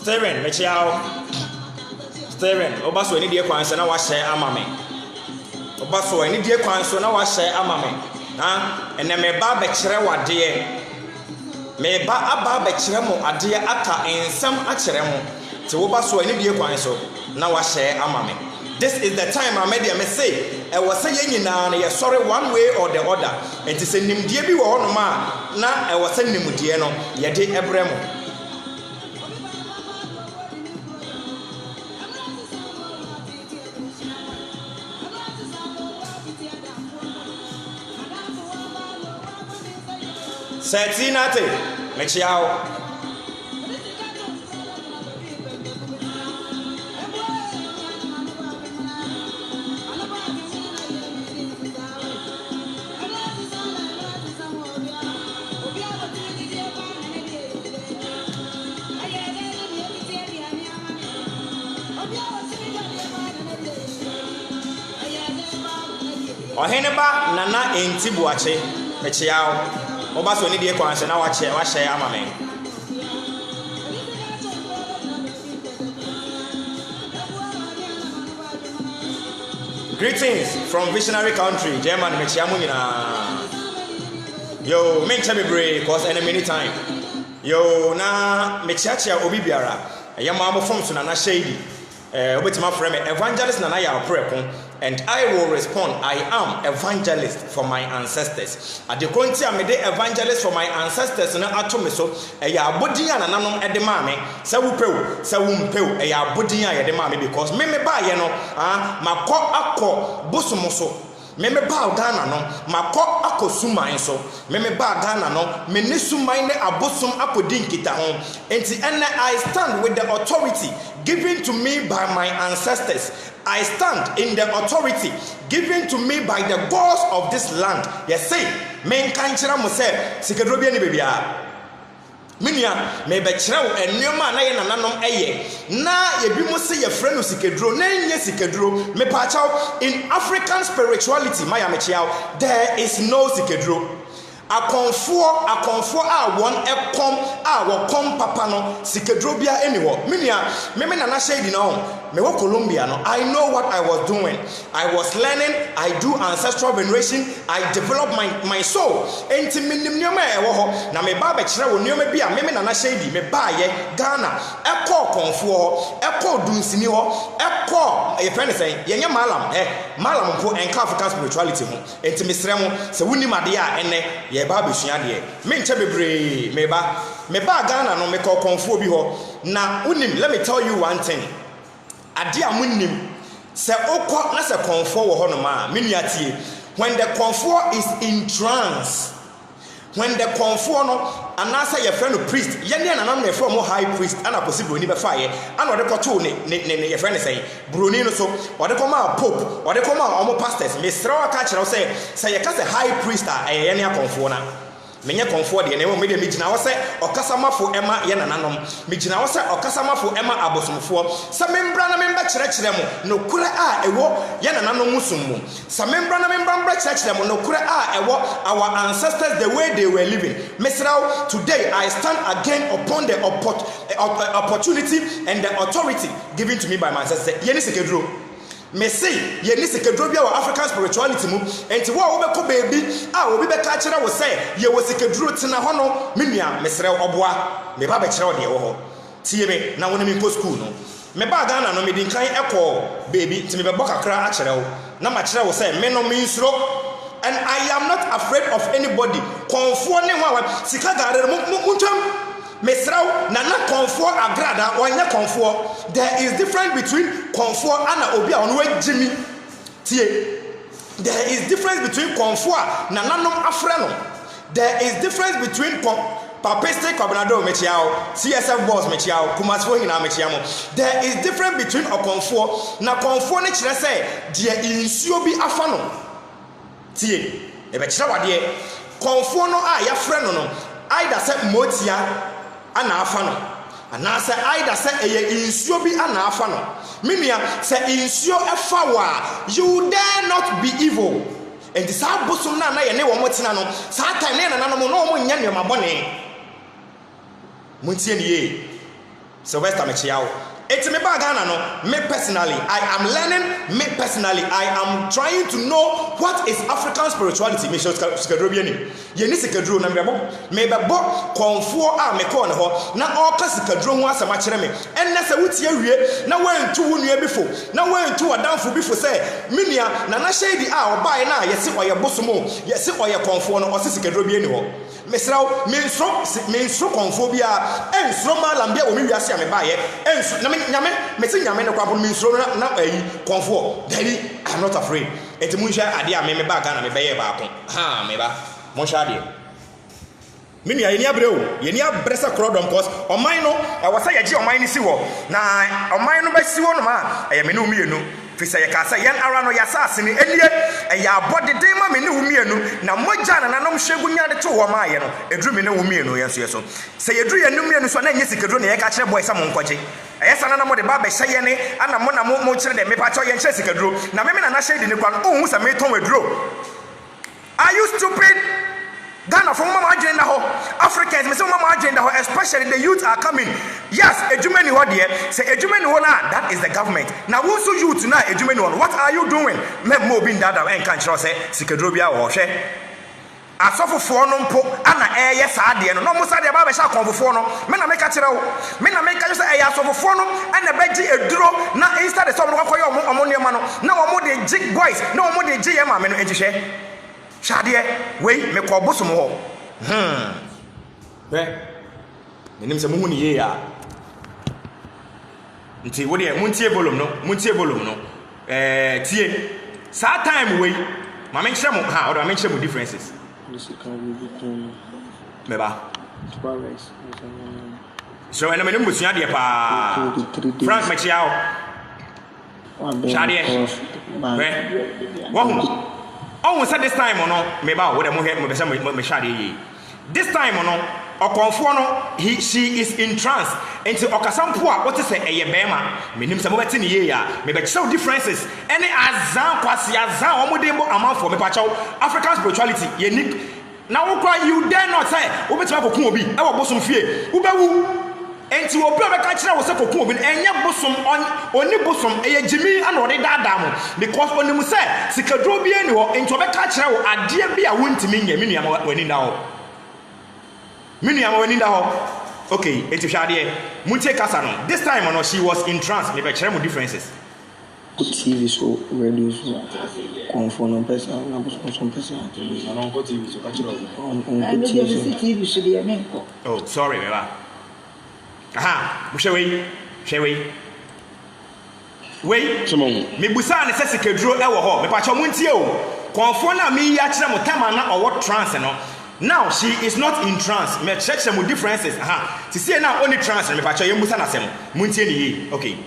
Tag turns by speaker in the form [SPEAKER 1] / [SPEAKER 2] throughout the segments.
[SPEAKER 1] Steven, mechiao. Steven, obaso any dear kwanso na wa share amame. Obaso any dear kwanso na wa share amame. And then me ba be kire wade. Me ba aba be kire mo ade aka ensam a kire mo. Ti obaso any dear kwanso na wa share amame. This is the time I made me say, I was saying now, sorry one way or the other. And to send him dear be one man. Now I was sending him Diano, Yadi Abramo. Satinate, Mechiao. Oheneba nana enti buache mechiao obaso ni die kwanse na wa share amame. Greetings from visionary country Germany mechiamu nyina. Yo mencha bebre cause any many time. Yo na mechiachia obi biara yama mo form so na shady. Obetima frame evangelist nana ya prepon. And I will respond, I am evangelist for my ancestors. At the current time, I am evangelist for my ancestors. And I told me so. Ya budiya na nanom edemame. Sa wupew, sa wumpeu. Ya budiya edemame because me ba ye no. Mako ako bosumoso. Me ba Ghana no. Mako ako suman so. Me ba Ghana no. Me ne suman ne abosum apodin kita hon. Enti ene I stand with the authority given to me by my ancestors. I stand in the authority given to me by the gods of this land. Yes, say, men kanchira mo se sikedrobia ni bebia. Minia me be kire wo enuma na ye nananom eye. Na ye bi mo se ye frɛ no sikedro na nye sikedro. Me pa chaw in African spirituality, my amechiao, there is no sikedro. Akonfo a won ekom a wo kom papa no sikedrobia eniwo minia me na na shade no me wo Colombia no. I know what I was doing. I was learning. I do ancestral veneration. I develop my soul enti minim nyoma e wo ho na me ba be kire wo nyoma bi a me na na shade me ba ye Ghana eko konfo ho eko dunsini ho eko ye friend say ye nya malam malam ko enka African spirituality ho enti mesrɛ mo se woni made a ene ye ba besua de me nche bebre me ba Ghana no me ko konfo bi ho na unim. Let me tell you one thing. Ade amunim se okọ na se konfo wo ho no ma menuatie. When the konfo is in trance, when the konfo no anasa ye friend priest ye ne nanam na from high priest ana possible ni be fa ye ana ode koto ne ye friend say broni no so ode koma pope ode koma omo pastors me srawa ka kire say ye ka say high priest a ye ne akonfo na menye konfo de ne me de migina wo se okasamafo ema ye nananom migina wo se okasamafo ema abosomfo se membra na memba kire mo no kure a ewo ye nananom musummu se membra na memba kire mo no kure a ewo our ancestors the way they were living. Mesrao, today I stand again upon the opportunity and the authority given to me by my ancestors. Ye ni sekedro me say ye ni sekedro bia wa African spirituality mu enti wo be ko baby a obi be ka kire wo say ye wo sekedro tina ho no menua mesrɛ oboa me ba be kire wo de wo ho tie me na wo ni ko school no me ba Ghana no me din kan ekɔ baby ti me be bɔ kakra a kire wo na ma kire wo say me no me nsuro. And I am not afraid of anybody. Konfo ne ho sika gare mu ntwam mesrau na konfo agrada wanya konfo. There is difference between konfo and obi a ono agimi tie. There is difference between konfo na nanom afre no. There is difference between Papeste Kwabnado mechiao, CSF boss mechiao, Kumasfo hina mechiamo. There is difference between okonfo na konfo ne kire say dia insuo bi afa no. Tie e be kire wade konfo no a ya frɛ no no either say motia ana afa no ana say either say eye insuo bi ana afa no menua say insuo efa wa you dare not be evil and sa bosom na ye ne wo motina no sa time ne na no mo no mo nya ne mabone montie ne ye Sylvester Mechiao. It's me Ghana no. Me personally, I am learning. Me personally, I am trying to know what is African spirituality. Me show sikadrobiani. Yeni sikadro na me bebo konfo a me ko ne ho na o ka sikadro ho asama kire me. Enne se wutie wie na wantu wo nua bifo. Na wantu wadanfo bifo se menua na shady a obae na yesi oye bosomo. Yesi oye konfo no o se sikadrobiani ho. Mesraw me nso konfo bia ensro malambia wo me wiase a me bae enso na nyame meti nyame ne kwapo me nso na ayi konfo daddy I'm not afraid enti munhia ade a me ba Ghana me beye ba ko ha me ba munhia ade mini ya yeni abre o yeni abresa crodom cause oman no e wasa ye gi oman ni si wo na oman no ba si wo no ma e me no mienu fisa ye ka sa yen ara no ya sa asene elie e ya body den ma me ne wo mienu na moja na nanom hwegu nya de to wo ma ye no edru me ne wo mienu ye so ye so se yedru ye no mienu so na nye sikadro na ye ka kire boy sa mo nkwaje ayesa na mo de ba be hye ne ana mo na mo kire de me pa cho ye nkire sikadro na me na shade ni kwa no hu sa me ton wedro. Are you stupid? Ghana from mama agenda ho Africans me say mama agenda ho especially the youth are coming. Yes, ejumeni ho there say ejumeni ho na that is the government. Now who so youth na ejumeni ho what are you doing? Me mo bin dada en kan kire say sikadro bia ho hwe asofofo no mpo ana eye saa de no mo sa de ba be sha konfofo no me na me ka kire wo me na me ka say eye asofofo no ana beji eduro na instead of some no koyo omo nema no na omo de jig boys na omo de je ma me no ejihwe Shadie, wait, me call bosom ho. Menim se muhu ni ye ya. Nti wo de muntie volume no. Tie. Sa time we. Ma me nkyere mo ha, or ma me nkyere mo differences. Me ba. So ena me no musua de pa. Frank Mechiao. Shadie. Wo oh, we said this time or no, maybe what I'm here, maybe this time or no, or conforno, she is in trance. And to Okasampua, what to say, a bema, meaning some in a year, maybe show differences. Any azan, quasi azan, omodebo amount for me, pacho, African spirituality, unique. Now, why you dare not say, Ubetako Kumobi, our bosom fear, Ubawu. Enti obi obeka kire wo se kokun obi enya bosom oni bosom eye jimi ana ode dada mo because onimu se sikadro bi eni ho enti obeka kire wo ade bia wontimi nya menu ama wani nda ho okay enti hwade muntie kasa no this time no she was in trance me be kire mo differences
[SPEAKER 2] TV so radio so conform person na bosom person na on TV so ka kire on TV so dey menko
[SPEAKER 1] oh sorry beba aha shewei me busa ne se sikadro e wo ho me pa cho muntie o konfo na me ya kire mo tama na owo trance no now she is not in trance me check some differences aha ti see na only trance me pa cho ye busa na sem muntie ni yi okay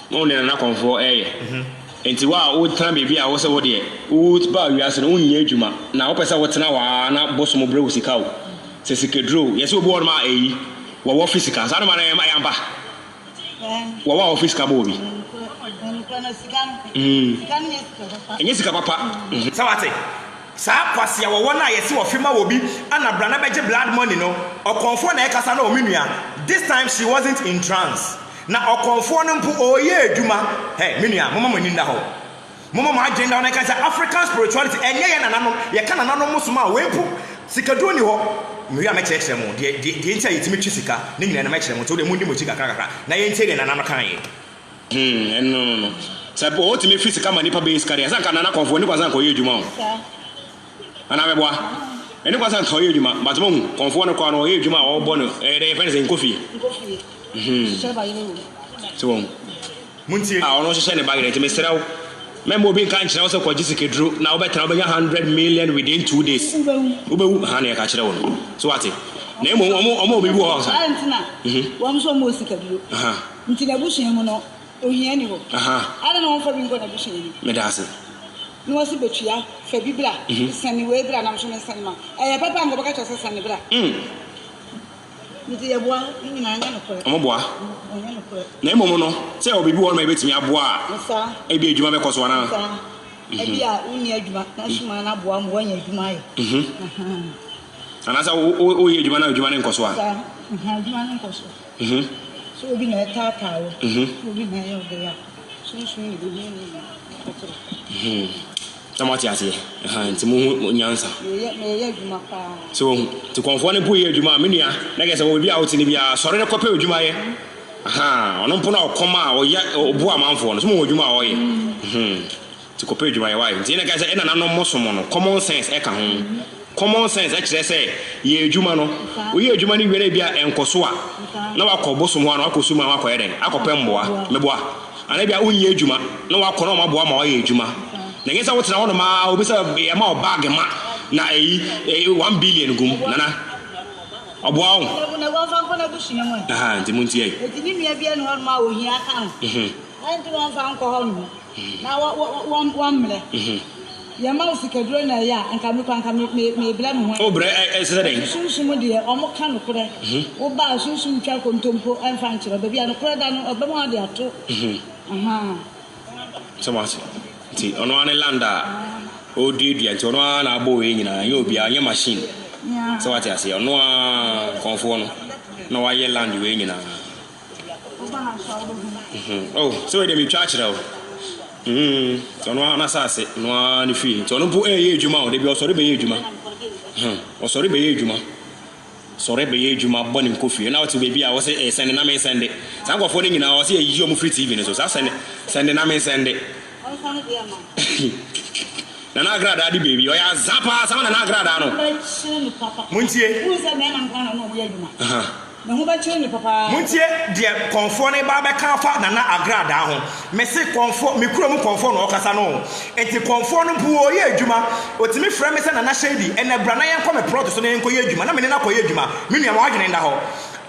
[SPEAKER 3] no ne na konfo enti wa o tena bebi a wo se wo de o ba wiase no unye adwuma na wo pesa wo tena wa na bosom bre wo sika o se sikadro yes wo bo ma wa physical sa no ma na yamba wa office ka bo bi enye sika papa
[SPEAKER 1] sawate sa kwase wa wona yesi wo fima wo bi ana bra na beje blood money no okonfo na e kasa na o menua this time she wasn't in trance na okonfo no mpo oye adwuma menua mama mani nda ho mama agenda na ka say African spirituality enye ye nananom ye ka nananom musuma we mpo sikadro ni ho me ya mekere mo de ntia yetimi twisika ne nyina na mekere mo to de mundi mo chika kakaka na ye ntie na nano kan ye
[SPEAKER 3] no sabo o timi physical mani pa base career sanka na konfo ni kwazan ko ye djuma o ana meboa eni kwazan ko ye djuma but mo konfo ne kwa no ye djuma o bo no de fence nkofi so
[SPEAKER 1] muntie
[SPEAKER 3] ono hye ne bagre timi srew membo bi kan kire wo se ko gisikadro na wo betra wo 100 million within 2 days ubewu ha ne ka kire wo so what na emo omo obi wo ho sa
[SPEAKER 4] antina wo so mo sikadro ntina bushen mu no ohia ni wo ada na won fa bi ngo na bushen ni
[SPEAKER 3] me da ase
[SPEAKER 4] no wasi betua fa bibla sani we bra na so me sani ma papa ngo baka cho sani bra nti ya boa ni na anya no kore
[SPEAKER 3] omo boa na emo no se obi bi wo ma betimi aboa
[SPEAKER 4] sa
[SPEAKER 3] e bi adwuma be koso na
[SPEAKER 4] e bi a uni adwuma na suma na boa mo anya adwuma ye
[SPEAKER 3] anasa o ye adwuma na adwuma ne nkoso a
[SPEAKER 4] adwuma ne nkoso so obi na etatawo obi na ye obi ya so ni bi ni
[SPEAKER 3] tamati ase nti mu nyansa
[SPEAKER 4] me adwuma pa
[SPEAKER 3] so to konfo ne bu ye adwuma me nua na ge se wo bi a woti ne bia sori ne kope adwuma ye ono mpo na okoma a obu amanfo no so mo adwuma a oye to kope adwuma ye why nti ne ge se ena na no mosomo no common sense e ka ho common sense e kire se ye adwuma no wo ye adwuma ne wiere bia enkoso a na wakoboso mo na wakosu ma wakoye den akopemboa meboa ana bia unye adwuma na wakona ma boa ma oye adwuma na ngesa wotena wono ma obisa ya ma bag ma na 1 billion gum nana oboa wo
[SPEAKER 4] na go fa ko na bushia mo
[SPEAKER 3] nti munti ai
[SPEAKER 4] etini mia bia no ma ohia aka anti won fa nko ho no na won mle ya ma usikaduro na ya anka me bla me ho
[SPEAKER 3] o bre se den
[SPEAKER 4] sunsun de o mo ka no kore wo ba sunsun twa kontompo anfa nkyere ba bia no kore da no oba mo de ato
[SPEAKER 3] so much nti ono ane landa o dia nti ono na agbo we nyina ye obi anya machine so what you say ono konfo no na wa ye land we nyina oh so we dey me twa kire o ono na sase no ani fi nti ono bu ye adwuma o de bi o sori be ye adwuma o sori be ye adwuma sori be ye adwuma boni nkofi na what be bia wo se send na me send san kofo ni nyina wo se yi o mu free tv ne so sa send na me send na na agrada di baby o ya zapa sama na agrada no
[SPEAKER 1] muntie
[SPEAKER 4] uza me na nkwana no ya adwuma na ho ba kire ni papa
[SPEAKER 1] muntie de konfo ne ba be ka fa na agrada ho me se konfo me kuro mu konfo no okasa no enti konfo no bu o ye adwuma otimi frɛ me se na shady ene bra na yen ko me plot so na yen ko ye adwuma na me ne na ko ye adwuma me nua ma wadwene nda ho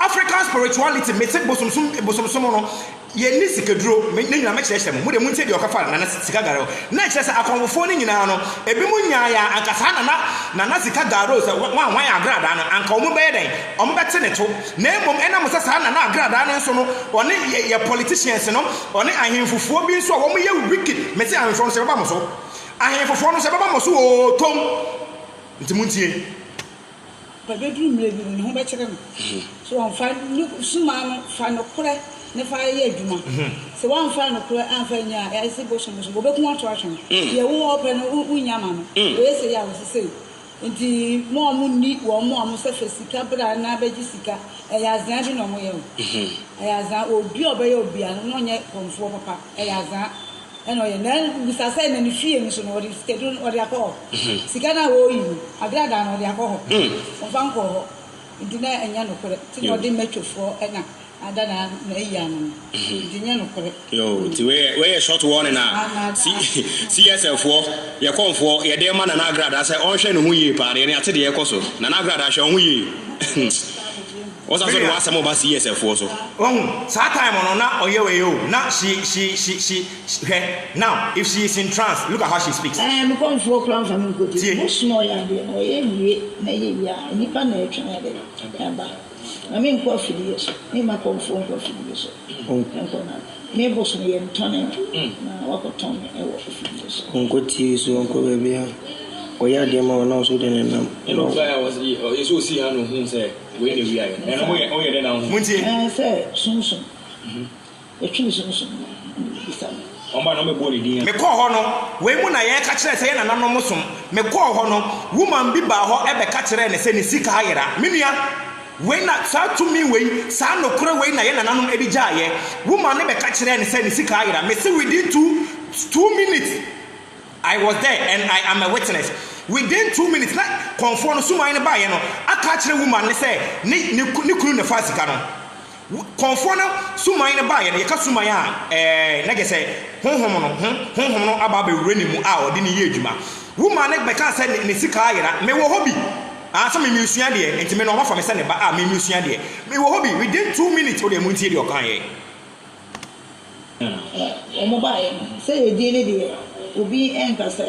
[SPEAKER 1] African spirituality me se bosomsom no ye ni sikaduro me nyina me kyerɛ mu de muntie de okafa na sika garo na kyerɛ sɛ akonfo ne nyina no ebi mu nya ya ankasa na sika garo sɛ wan agrada no anka omu bɛyɛ den omu bɛte ne to na emom ɛna mo sɛ sa na agrada no nso no ɔne ye politicians no ɔne ahemfufuo bi nso a wɔn yɛ wicked me sɛ ahemfufuo no sɛ bɛba mo so ahemfufuo no sɛ bɛba mo so o tom nti muntie
[SPEAKER 4] ba bedroom le bi no ho bɛ kyerɛ no so on fa suma no fa no kore ne fa ye adwuma se wan fa no kore anfa nya ya se bo so bo be ku ato atwen ye wo opre no unya ma no we se ya wo se nti mo ni wo mo se fe sika bra na ba ji sika e ya zan bi no mo ye o e ya zan obi obe ye obi an no nye konfo papa e ya zan eno ye na bisa say na ni fie ni so no ori schedule ori akọ sika na wo yi agrada na ori akọ o fa nko ho nti na enya no kore ti no de metwofo ena ada na iya no nti nya no kore
[SPEAKER 3] yo ti we short warning na CSF for ye konfo ye de ma na agrada say on hwe no hu yi pa ne ate de ye koso na agrada hwe on hu yi what's also the last time about CSF for so
[SPEAKER 1] that time on na oyewe yo now she now if she is in trance look at how she speaks
[SPEAKER 4] me come for plan for me go to small ya de no ye wie na ye ya ni pa na etwe na de aba na me nko afidi so me ma come for nko afidi so nko na me boss no ye ntone na wakoton e wo afidi so
[SPEAKER 2] nko ti so nko bebe ha oya de ma na so de nam
[SPEAKER 3] no guy was you so see how no hu say we dey we are and o ye dey now
[SPEAKER 1] muntie
[SPEAKER 4] say sunsun e twini sunsun bisa
[SPEAKER 3] omba no me bo din
[SPEAKER 1] me call ho no we mu na ye ka kire say na nanom som me call ho no woman bi ba ho e be ka kire ne say ne sika ayera me nua we na sa to me we sa no kure we na ye na nanom e bi ja ye woman ne be ka kire ne say ne sika ayera me say within 2 minutes I was there and I am a witness. Within 2 minutes, na konfo no suma ine ba ye no aka kire woman ne say ni kunu ne fasika no konfo no suma ine ba ye no ye ka suma ya na ge say honhom no aba be wure ni mu a odi ni ye adwuma woman ne be ka say ne sika ayera me wo hobi so me musua de enti me no ba fa me say ne ba me musua de me wo hobi within 2 minutes o de muntie de o kan ye
[SPEAKER 4] o mo ba ye say e di ne de obi enkasa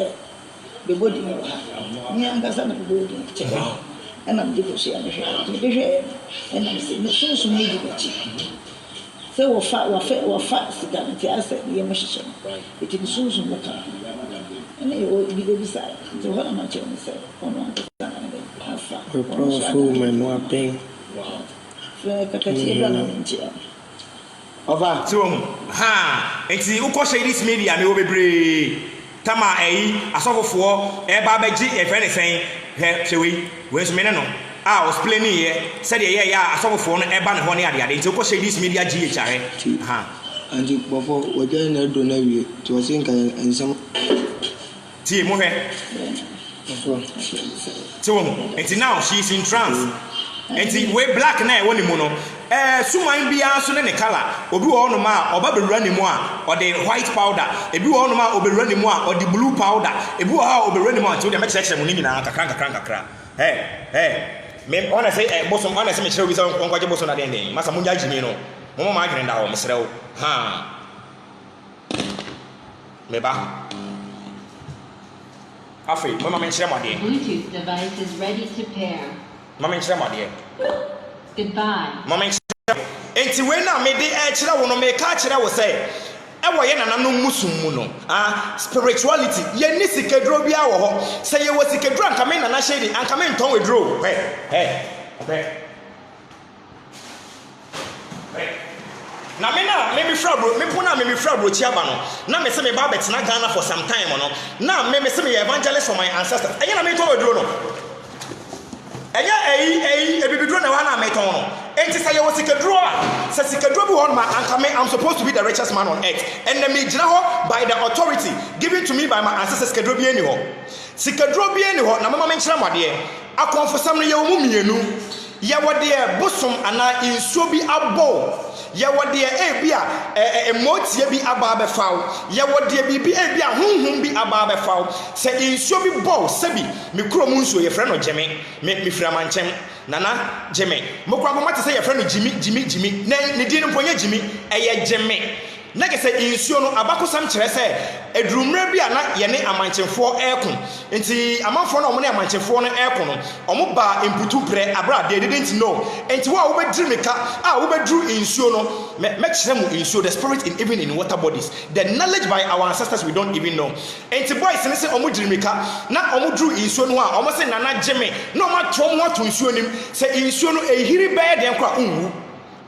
[SPEAKER 4] be body ni enkasa na be body check and am diko se am hwe and am se no so me di bachi say wo fa sika nti asa ye mo hyehyɛ it is so mo ka and e o bi de bi sai so ho na ma che mo say ono an ta na be afa
[SPEAKER 2] prends fou mais moi pain.
[SPEAKER 1] Over to ha enti ukọ shady media me obebre tama asofofo ba beji e friend sen he chewi we so me no explaining here said ye ya asofofo no ba ne ho ne ade ade enti ukọ shady media GH ha
[SPEAKER 2] anti before we get na do na we to think and some
[SPEAKER 1] ti mo he so enti now she is in trance enti we black na e woni mu no suman bia so ne color obi wo no ma oba bewura ne mu a o de white powder ebi wo no ma obewura ne mu a o de blue powder ebi wo ha obewura ne mu a so de me cheche mu ni nyina kakra me ona say bosom ona say me chere wi so onkoje bosom na den masa mu nya jini no mo ma agene da wo mesre wo ha me ba afi mama me chere mo de
[SPEAKER 5] Bluetooth device is ready to pair.
[SPEAKER 1] mama me chere mo de
[SPEAKER 5] Goodbye.
[SPEAKER 1] mama enti we na me de chere wo no me ka chere wo say e wo ye nananom musum mu no spirituality ye ni sikedro bia wo ho say ye wo sikedro anka me nana shedi anka me nton wedro na me fra bro me puna me fra bro chi aba no na me say me ba betena Ghana for some time no na me say me evangelist for my ancestors enye na me nton wedro no enye ebibidro na wa na me ton no enti say ye wo sikedro say sikedro bi won ma anka me I'm supposed to be the richest man on earth and then me gina ho by the authority given to me by my ancestors sikedro bi eni ho na mama me nkyira made akonfosam no ye wo mu mienu ye wo de bosom ana insuo bi abo ye wo de bia emotie bi aba be faw ye wo de bibi bia honhom bi aba be faw se insuo bi bo sebi me kuro mu nsuo ye frɛ no Jeme me fira mankyem nana Jeme mo kwa mama te se ye frɛ no Jimi na ne din mpo nye Jimi eye Jeme na ke se insuo no abakosam kyerɛ se edurumre bia na ye ne amankyemfo ekon enti amanfo na omo ne amankyemfo no ekon no omo ba imputu pre abra they didn't know enti wa wo bediri meka wo bedru insuo no me kyerɛ mu insuo the spirit in even in water bodies the knowledge by our ancestors we don't even know enti boys ne se omo diri meka na omo dru insuo no a omo se nana Jeme na omo atom ho to insuo nim se insuo no ehiri be den kwa unwu.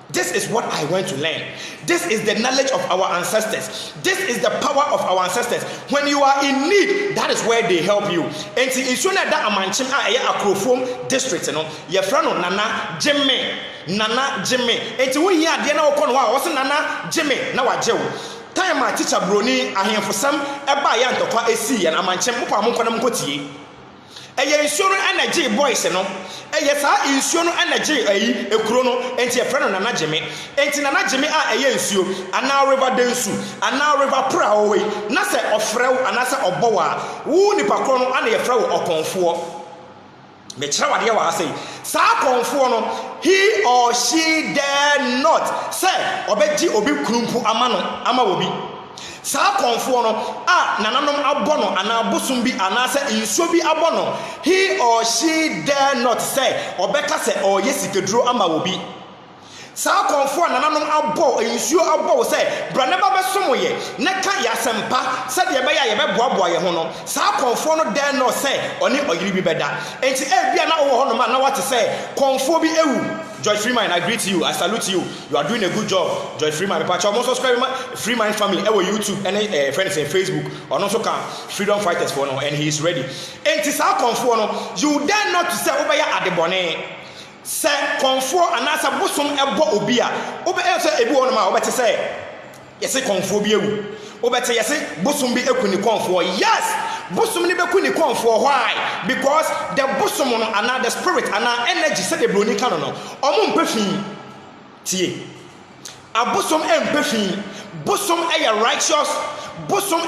[SPEAKER 1] This is what I want to learn. This is the knowledge of our ancestors. This is the power of our ancestors. When you are in need, that is where they help you. And in Suna da Amanchim Akrofom district, your friend Nana Jeme. And to we hear Diana Okonwa, was Nana Jeme, now a Joe. Time my teacher Bruni, I am for some Abayan to qua AC and Amanchem Mupamunkanam Koti. Eye insuo energy boys no eye sa insuo no energy ekuro no enti e frɛ no nana Jeme enti nana Jeme eye insuo ana river densu ana river pra we na sɛ ɔfrɛw ana sɛ ɔbɔwa wo nipa kro no ana ye frɛ wo ɔkonfoɔ me kyerɛ wade wa asɛ sa konfoɔ no he or she dare not sɛ ɔbɛgye obi krumpu ama obi sa konfo no nananom abono ana bosum bi ana se insuo bi abono he or she dare not say obeka se oye sikedro ama obi sa konfo nananom abo insuo abo se braneba besom ye ne ka yasempa se de be ya ye beboaboa ye ho no sa konfo no dare not say oni oyiri bi beda enti bia na wo ho no ma na what say konfo bi ewu. Joy Freeman, I greet you. I salute you. You are doing a good job. Joy Freeman, also subscribe to Freeman family. YouTube and friends on Facebook. And also can Freedom Fighters for now. And he is ready. And this are conform. You dare not to say over here at the bonnet. Say conform and answer bosom ebo obia. Over say ebu on ma. Over to say yes, say conform you. Over to yes, bosom be ekuni conform. Yes. Bosom ni beku ni konfo why because the bosom no ana the spirit ana energy say the broni kan no omo mpefin tie abosom empefin bosom righteous bosom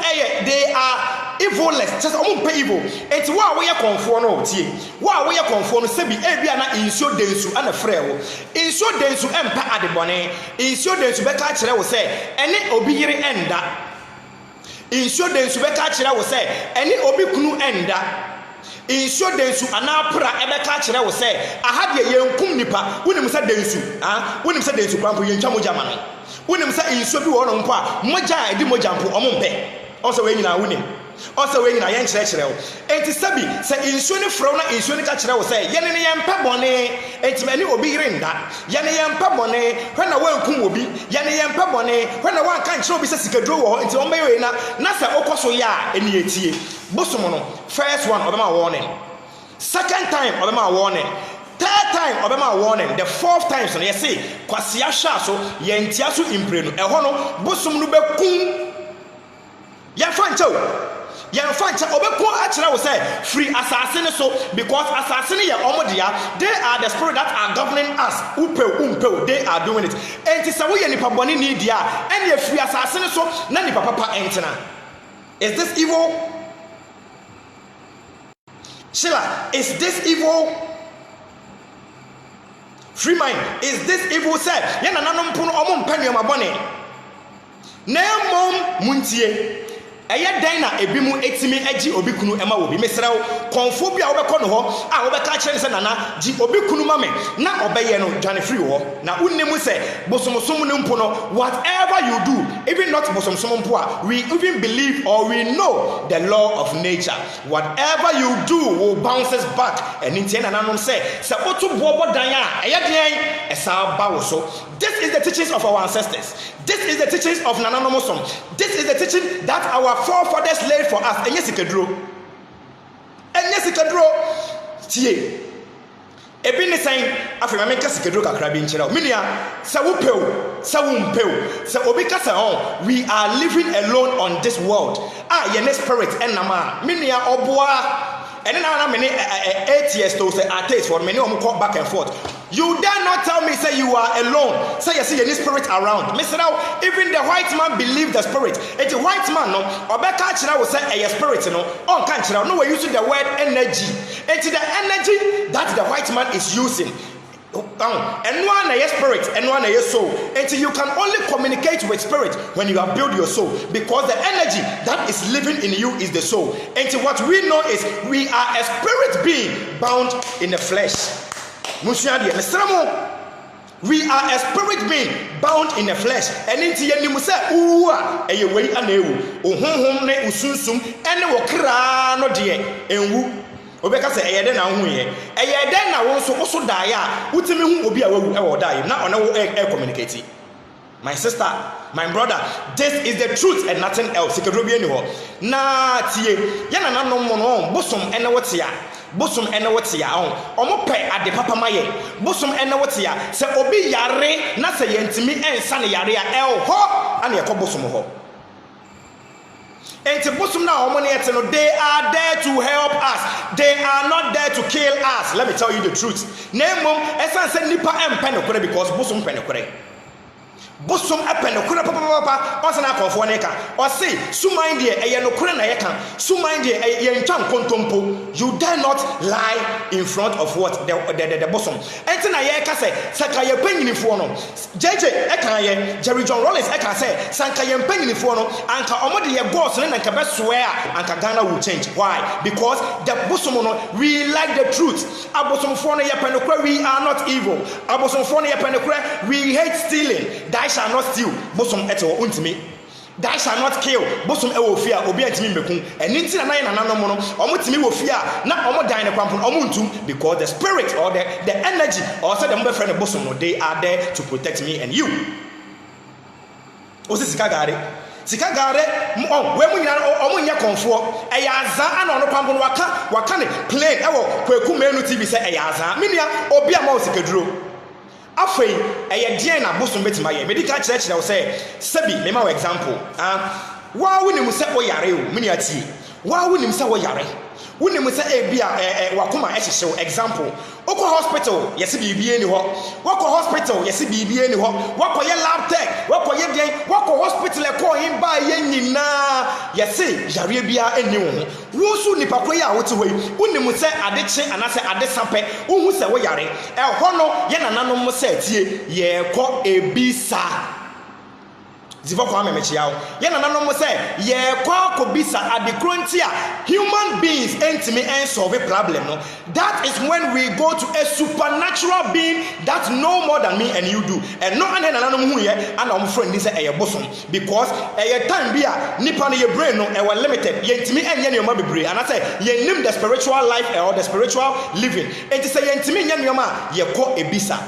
[SPEAKER 1] they are evilness just omo mpe evil enti wa wo ye konfo no tie wa wo ye konfo no se bi bia na insuo densu ana frɛ wo insuo densu empa adebone insuo densu be ka kyerɛ wo sɛ ene obi yire enda insuo densu beka kyerɛ wo sɛ ɛne obi kunu enda insuo densu anapra ɛbɛka kyerɛ wo sɛ aha de yenkum nipa wonim sɛ densu wonim sɛ densu krampo yentwa mogya ma no wonim sɛ insuo bi wɔ no mpo a mogya edi mogya mpo ɔmo mpɛ ɔsɛ we nyina wonim also we na yen kyerɛkyerɛ wo enti sabi sɛ insuo ne frɛ na insuo ne ka kyerɛ wo sɛ yɛne ne yɛn pɛ bɔne enti mani obi renda yɛne yɛn pɛ bɔne hwɛ na wankum obi yɛne yɛn pɛ bɔne hwɛ na wanka nkyerɛ obi sɛ sikaduro wɔ hɔ enti wɔn bɛyɛ na sɛ wokɔ so yɛ a ɛni etie bosom no first one ɔbɛma warning second time ɔbɛma warning third time ɔbɛma warning the fourth time so no yɛse kwasi ahwɛ so yɛntia so impre no ɛhɔ no bosom no bɛkum yɛmfa nkyɛw ɔbɛko akyerɛ wo sɛ free asase ne so because asase ne yɛ ɔmo dea they are the spirit that are governing us umpɛw they are doing it enti sɛ woyɛ nipa bɔne ne dea ɛne free asase ne so na nipa papa ɛntena is this evil Sheila is this evil free mind is this evil sɛ yɛ nananom mpo no ɔmo mpɛ nneɛma bɔne na mmom muntie ɛyɛ dan na ebi mu etimi agi obi kunu ɛma obi mesrɛw konfo bi a wobɛkɔ no hɔ a wobɛka kyerɛ sɛ nana gi obi kunu ma me na ɔbɛyɛ no dwane free hɔ na unnim sɛ bosomsom ne mpo no whatever you do even not bosomsom mpo a we even believe or we know the law of nature whatever you do will bounces back ɛni ntie nananom sɛ woto boɔbɔ dan a ɛyɛ den ɛsa ba wo so this is the teachings of our ancestors this is the teachings of nananom som this is the teaching that our forefathers laid for us enye sikaduro tie ebi ne san afema me ka sikaduro kakra bi nkyerɛ menua sɛ wo pew sɛ wo mpew sɛ obi ka sɛ we are living alone on this world yɛne spirit ɛnam a menua ɔboa ɛne na mene 8 years to say atheist for many of them call back and forth you dare not tell me say you are alone say you see any spirit around Mr. Now even the white man believe the spirit it's a white man no obeka kyerɛ wo say a spirit no on kan kyerɛ no we using the word energy it's the energy that the white man is using and one a spirit and one a soul until you can only communicate with spirit when you have built your soul because the energy that is living in you is the soul and what we know is we are a spirit being bound in the flesh we are a spirit being bound in the flesh and into yenim say uwa eyewei anewu ohonhom ne usunsum ene wo kra no de enwu obeka say eyede na hu ye eyede na wo so dae a utimi hu obi a wawu e wo dae na one wo communicate my sister my brother this is the truth and nothing else sikadro bi eni ho na tie ye na nanom no bosom ene wotia bosom ene wotia omo pe ade papa maye bosom ene wotia se obi yare na se yentimi ensa ne yare a ho ana ye ko bosom ho enti bosom na omo ne yete no they are there to help us they are not there to kill us let me tell you the truth nemom esan se nipa empe no kore because bosom pe no kore bosom epe no kore papa onse na akofo ne ka o se suman de eye no kore na ye kan suman de ye ntwan kontompo you dare not lie in front of what the bosom enti na ye ka se saka ye panyinifo no JJ e kan ye Jerry John Rollins e kan se sanka ye panyinifo no anka omo de ye gods ne nka be swear anka Ghana will change why because the bosom no we like the truth abosomfo no ye pe no kore we are not evil abosomfo no ye pe no kore we hate stealing I shall not steal bosom eto untimi that shall not kill bosom e wo fia obi antimi mekun eni ntina na nananom no omutimi wo fia na omo dan ne kwampon omuntum because the spirit or the energy or say them be friend bosom no they are there to protect me and you o sika gare we mu nyina omo nya konfo e ya azan ana ono kwampon waka ne plane e wo kwaku menu TV say e ya azan menua obi ama o sikaduro afei eye die na bosom betima ye medical church wo say sebi me ma example wa wonim se o yare o meni atie wa wonim se o yare wonim se e bia wakoma ehyehyw example oko hospital yesi bibie ni ho wako hospital yesi bibie ni ho wako ye lab tech wako ye den wako hospital e ko hin ba ye nyina yesi yare bia eni wo wo su nipa ko ya wote hoi wonim se adeche anase adesampe wo se wo yare e ho no ye nananom se tie ye ko ebisa Zivo kwa memechiao. Ye na nanom say ye kwa kobisa adekrontia human beings entime and solve a problem no. That is when we go to a supernatural being that know more than me and you do. And no ane na nanom hu ye and am friend ni say eye bosom because eye time bia nipa no ye brain no e was limited. Ye entime enye ne ma bebre and I say ye nim the spiritual life or the spiritual living. Enti say ye entime enye ne ma ye ko ebisa.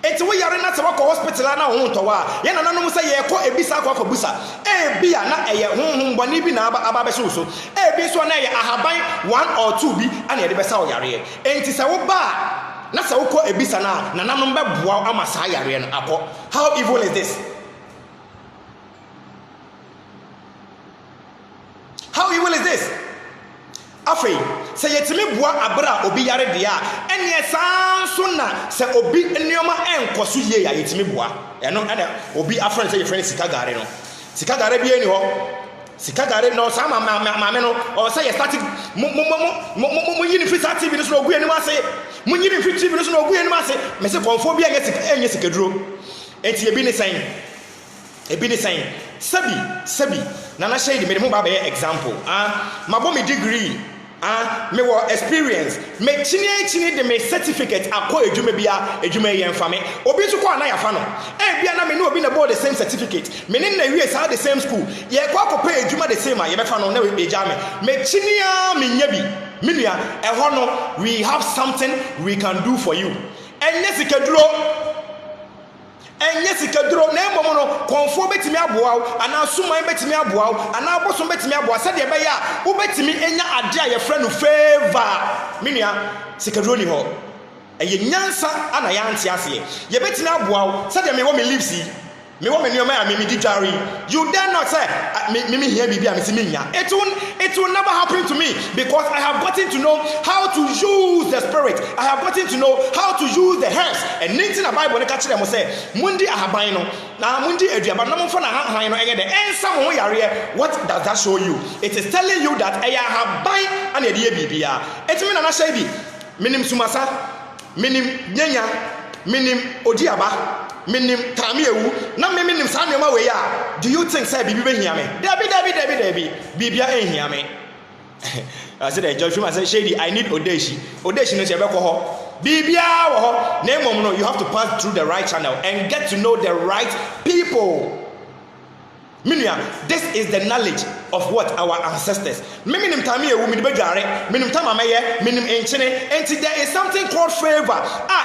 [SPEAKER 1] Enti we yare na se wako hospital na ho ntowa ye na nanom say ye ko ebisa akwa busa e bia na eye honhom boni bi na aba be so e bi so na ye ahaban 1 or 2 bi ana ye de besa o yare enti se wo ba na se wo ko ebisa na nanom be boa ama sa yare no akọ. How evil is this? How evil is this? Afei se yetimi boa abra obi yare dia ene sanso na se obi nneoma enkoso ye ya yetimi boa eno ene obi afran se ye friend sika gare no sika gare bi eni ho sika gare no sa ma me no o se ye start mo yini fi start TV no so ogu eni ase mo yini fi TV no so ogu eni ase me se konfo bi enye sika duro enti ebi ni sen sabi na na shade me mo ba be example mabo me degree me wo experience me chini de me certificate akọ edwuma bia edwuma yen fa me obi so kwa na ya fa no bia na me ne obi na board the same certificate me ne na wie sa the same school ye kwa akọ edwuma the same ye be fa no na we ja me chini me nya bi me nua ehọ no we have something we can do for you enye sikaduro na emom no konfo betimi aboa ana suman betimi aboa ana abosom betimi aboa se de be ya wo betimi enya ade a ye fra no favor menua sikaduro ni ho eye nyansa ana ya ante ase ye betimi aboa se de me wo me lives yi me wo me nioma ya me di jari you dare not say me here bibia me nya it will never happen to me because I have gotten to know how to use the spirit. I have gotten to know how to use the herbs and nintin na Bible ne ka kire mo say mundi ahaban no na mundi aduaba na mo fa na ahaban no eye de ensa mo yare. What does that show you? It is telling you that eye ahaban ana de bibia etimi na na shey bi minim sumasa minim nyanya minim odiaba minim tami ewu na minim sa nneoma we ya. Do you think say bibi be hia me? Dabi bibia ehia me. I said Joshua said Shady I need odeshi no se be ko ho bibia wo ho na emom no you have to pass through the right channel and get to know the right people. Minia, this is the knowledge of what our ancestors. Minim tami ewu mi be dware, minim tama meye, minim enchene. Enti there is something called favor.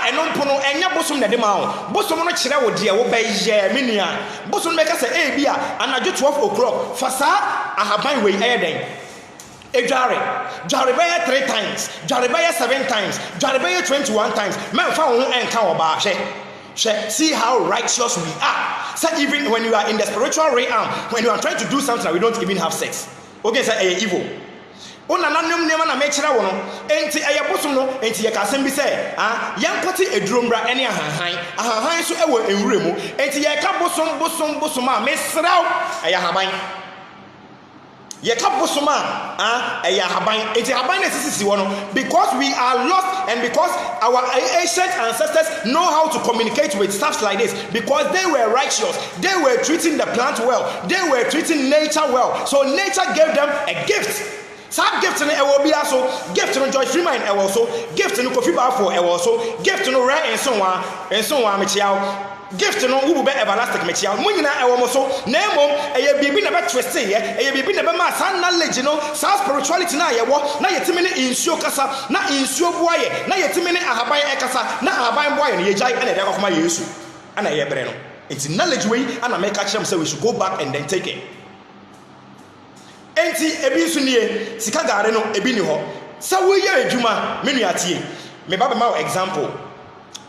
[SPEAKER 1] Enom pono enya bosom na de ma ho. Bosom no kire wo de wo be ye minia. Bosom make say e bia anajo 12 o'clock. Fasa ahaban we eye den. Dware be 3 times, dware be 7 times, dware be 21 times. Men fa wo enka oba hwe. See how righteous we are. So even when you are in the spiritual realm, when you are trying to do something that we don't even have sex. Okay, so evil. Ona nanom nema na me kira wo no. Enti bosom no, enti ye ka asem bi say, yankoti edrombra ene ahanhan so ewo enwure mu. Enti ye ka bosom a mesraw haban. Ye ka bosom a haban. Enti haban na sisi wo no because we are lost and because our ancient ancestors know how to communicate with stuff like this because they were righteous. They were treating the plant well. They were treating nature well. So nature gave them a gift. Some gift no ewo bia so, gift no Joyce Freeman ewo so, gift no Kofi Bafo ewo so, gift no Rare enso wa mechiao. Gift no who be everlasting mechiao. Mo nyina ewo mo so, na emom eye bibi na be twist ye, eye bibi na be ma san knowledge no, san spirituality na ye wo, na yetimi ne insuo kasa, na insuo boaye, na yetimi ne ahaban ekasa, na ahaban boaye no ye jai ana de akoma Yesu. Ana ye bre no. It's knowledge way ana make catch them say we should go back and then take it. Enti ebi nso nie sika gare no ebi ni ho sa wo ye adwuma menu atie me ba ma example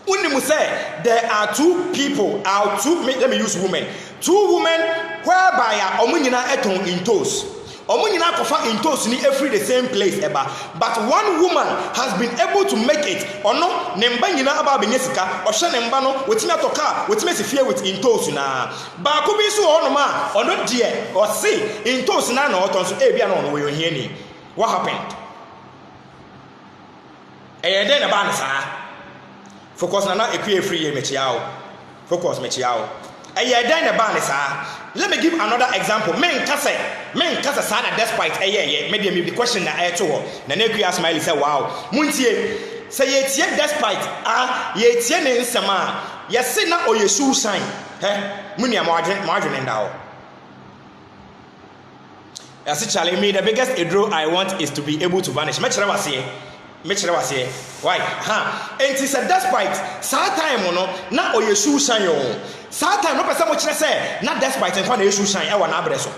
[SPEAKER 1] unimu say there are let me use women, 2 women whereby omunyina eton in toes omunyina kofa in toes ni every the same place eba but one woman has been able to make it ono ne mba nyina aba benye sika ohye ne mba no wetimi atoka wetimi sefie with in toes na ba ko bi so ono ma ono de o see in toes na na oton so bia na ono we ohiani. What happened? Den na ba na sa focus na ekwe free ye mechiao focus mechiao den na ba ne saa. Let me give another example. Men kasa sana despite me dey the question na to ho. Na neku ya smile say wow. Muntie say ye tie despite ye tie ne nsem a ye se na oyesu shine. Munia mo adwene nda ho. As a challenge me the biggest edro I want is to be able to vanish. Me chere wase. Why? And he said despite saa time no na oyesu shine yo. Saa time no person mo kire say na despite nfa na yesu shine e wa na abre so.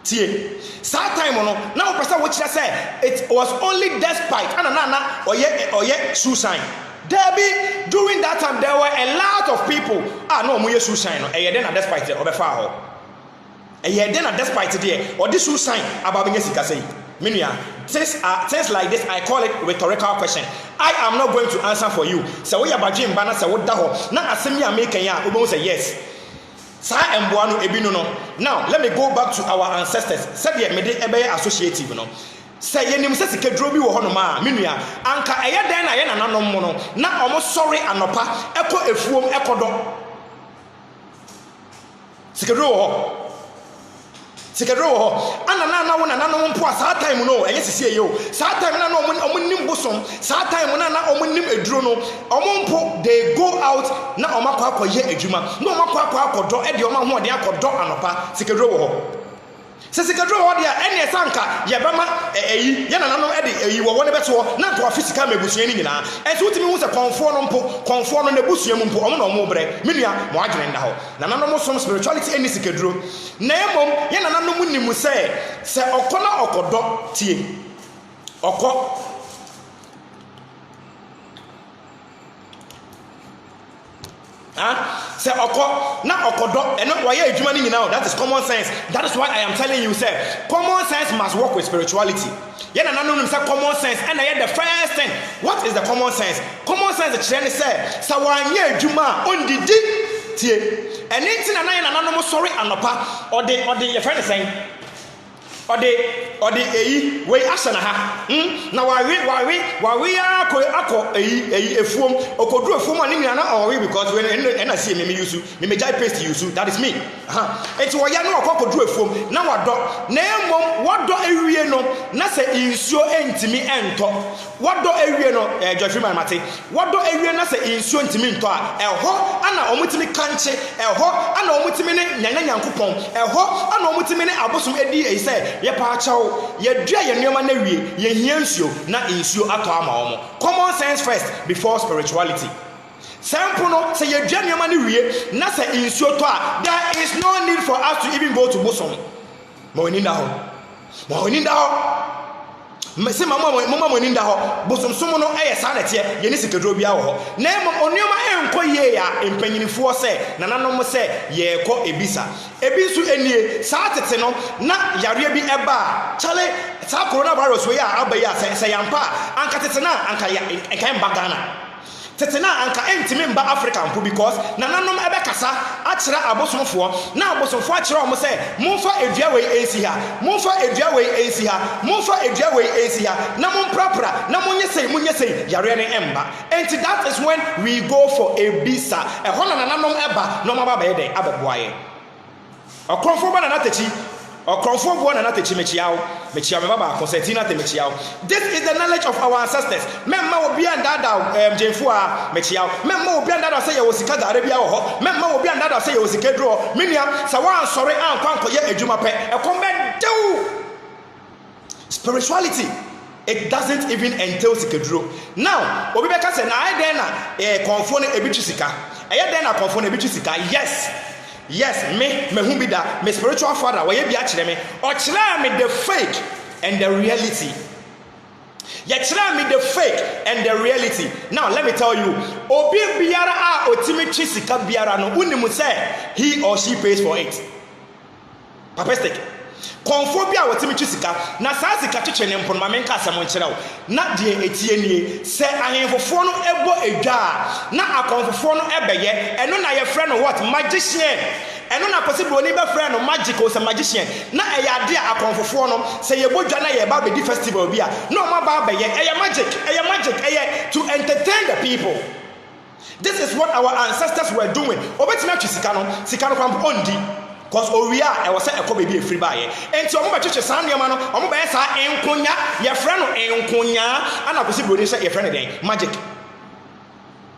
[SPEAKER 1] Tie. Saa time no na o person wo kire say it was only despite na oye shoe shine. There during that time there were a lot of people no mo yesu shine no e dey na despite e obefa ho. E dey na despite there or this shoe shine about being sika say. Minia, things like this, I call it rhetorical question. I am not going to answer for you. So we are bajim bana sa woda ho. Na asemi ameke ya, we say yes. Sa emboano ebino no. Now, let me go back to our ancestors. Said ye mede ebe associative no. Say ye nim se sikedro bi wo ho no ma, minia, anka eye den na ye nananom mo no. Na omo sorry anopa, eko efuom ekodo. Sikedro wo ho. Sikadro ho ana na wona nanom mpo saa time no enye sisi eyo saa time na omo nim bosom saa time na omo nim eduro no omo mpo they go out na omo akwa ye adwuma na omo akwa akodo e de omo ho de akodo anopa sikadro ho sikadro ho de ene sanka ye bema eyi ye na nanom e de eyi wo wona beto na to physical mebusua ni nyina enso utimi hu se konfo no na busua mu mpo omo na omo bre menua mo adwene nda ho na nanom som spirituality eni sikadro na emom ye na nanom nimu se okona okodo tie oko say oko na okodo eno waye adwuma ni nyina that is common sense. That is why I am telling you say common sense must work with spirituality. Ye na nanom say common sense and I the first thing. What is the common sense? Common sense the trend say wanye adwuma ondidi tie anything na nanom sorry anopa or the your friend is saying or the eyi we asana ha na wawe akọ eyi efuom okodru efuom ani nua na owe because when na see me use me jai paste use that is me enti wo ya na okodru efuom na wado na emom wado ewie no na se insuo entimi ento wado ewie no Geoffrey Mate wado ewie na se insuo entimi ento a eho ana omutimi kanche eho ana omutimi ne nyanyankopon eho ana omutimi ne abosom edi e say ye pa chawo ye dua ye nneoma na wie ye hia nsuo na insuo ato ama omo. Common sense first before spirituality. Sample no say ye dua nneoma na wie na say insuo to a there is no need for us to even go to bosom. Mo ni nda ho mese mama mo ni nda ho bosom som no eye sa na tie ye ni sikadro bia ho na onneoma enko ye ya empanyinifo se na nanom se ye ko ebisa ebisu enie sa tete no na yare bi eba chale sa coronavirus we ya abaya se yampa anka tete na anka ya enka mba Ghana tete na anka entimi mba Africa mpo because na nanom ebe kasa akira abosomfo na abosomfo akira omo se momfa edua we ensi ha na momprapra na munye sei yare ne emba and that is when we go for a visa e hono na nanom eba no maba ba yede abeboaye okrofo ba na natechi okrofo bo na natechi mechiawo me baba concertina te mechiawo. This is the knowledge of our ancestors. Memma obi andada jemfu a mechiawo memma obi andada say ye wosika da arabia wo ho memma obi andada say ye wosika dro minia sa wan sori ankwanko ye adwuma pe e kombe dew. Spirituality it doesn't even entail sikadro. Now obi beka say na I den na konfo ne ebitu sika eye den na konfo ne ebitu sika. Yes, me hu bi da me spiritual father we bi a kire me o kire me the fake and the reality. You kire me the fake and the reality. Now let me tell you, obi biara a otimi twi sika biara no unimu say he or she pays for it. Papestic konfobia wotimi twi sika na saa sika twetwe ne mpono ma menka asem nkire wo na de etie nie se ahenfofo no ebo edwa na akonfofo no ebeye eno na ye frɛ no what magician eno na possible oni be frɛ no magical se magician na eyade akonfofo no se ye bodwa na ye ba be di festival bia no ma ba beye eye magic to entertain the people. This is what our ancestors were doing. Obetime atwe sika no kwampo ondi. Cause Oria, I was a copy be free buy. And so I'm about to send your man on my side and Konya, your friend and Konya, and I was able to say your friend again. Magic.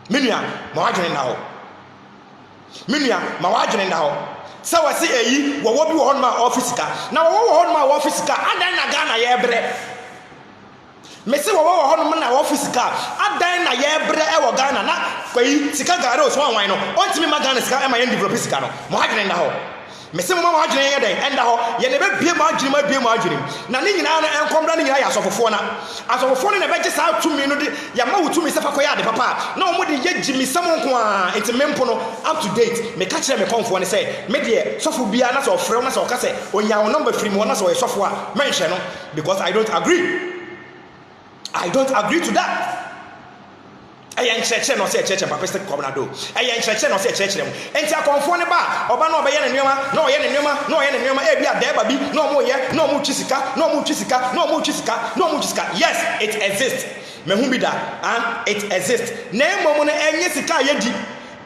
[SPEAKER 1] Minia, Margin now. Minia, Margin now. So I say, what will be on my office car? Now, on my office car, and then I got a yebre. Messi wa hono na office car adan na ye bre e wo Ghana na kwai sika garo so wan no ontimi magana sika e ma ye develop sika no mo hagene na ho Messi mo ma hagene ye den enda ho ye ne be bie ma adwene na ne nyina no enkomra ne nyina ya asofofo na ne be gye sa tumi no de ya ma wutumi sefa koya de papa na omo de ye gimi sam nko a enti mempo no up to date me ka kire me konfo ne say me de sofo bia na so frɛ na so ka say onya wo number free mo na so ye sofo a menhye no because I don't agree to that. Ayan church no say church papa stick come na do. Ayan church no say church dem. Enti akonfo ne ba, oba na obeye ne nneoma, na oye ne nneoma, e bia da ba bi, na omo ye, na omo twisika, na omo twisika. Yes, it exists. Mehu bi da, and it exists. Na emomo no enye sika ye di.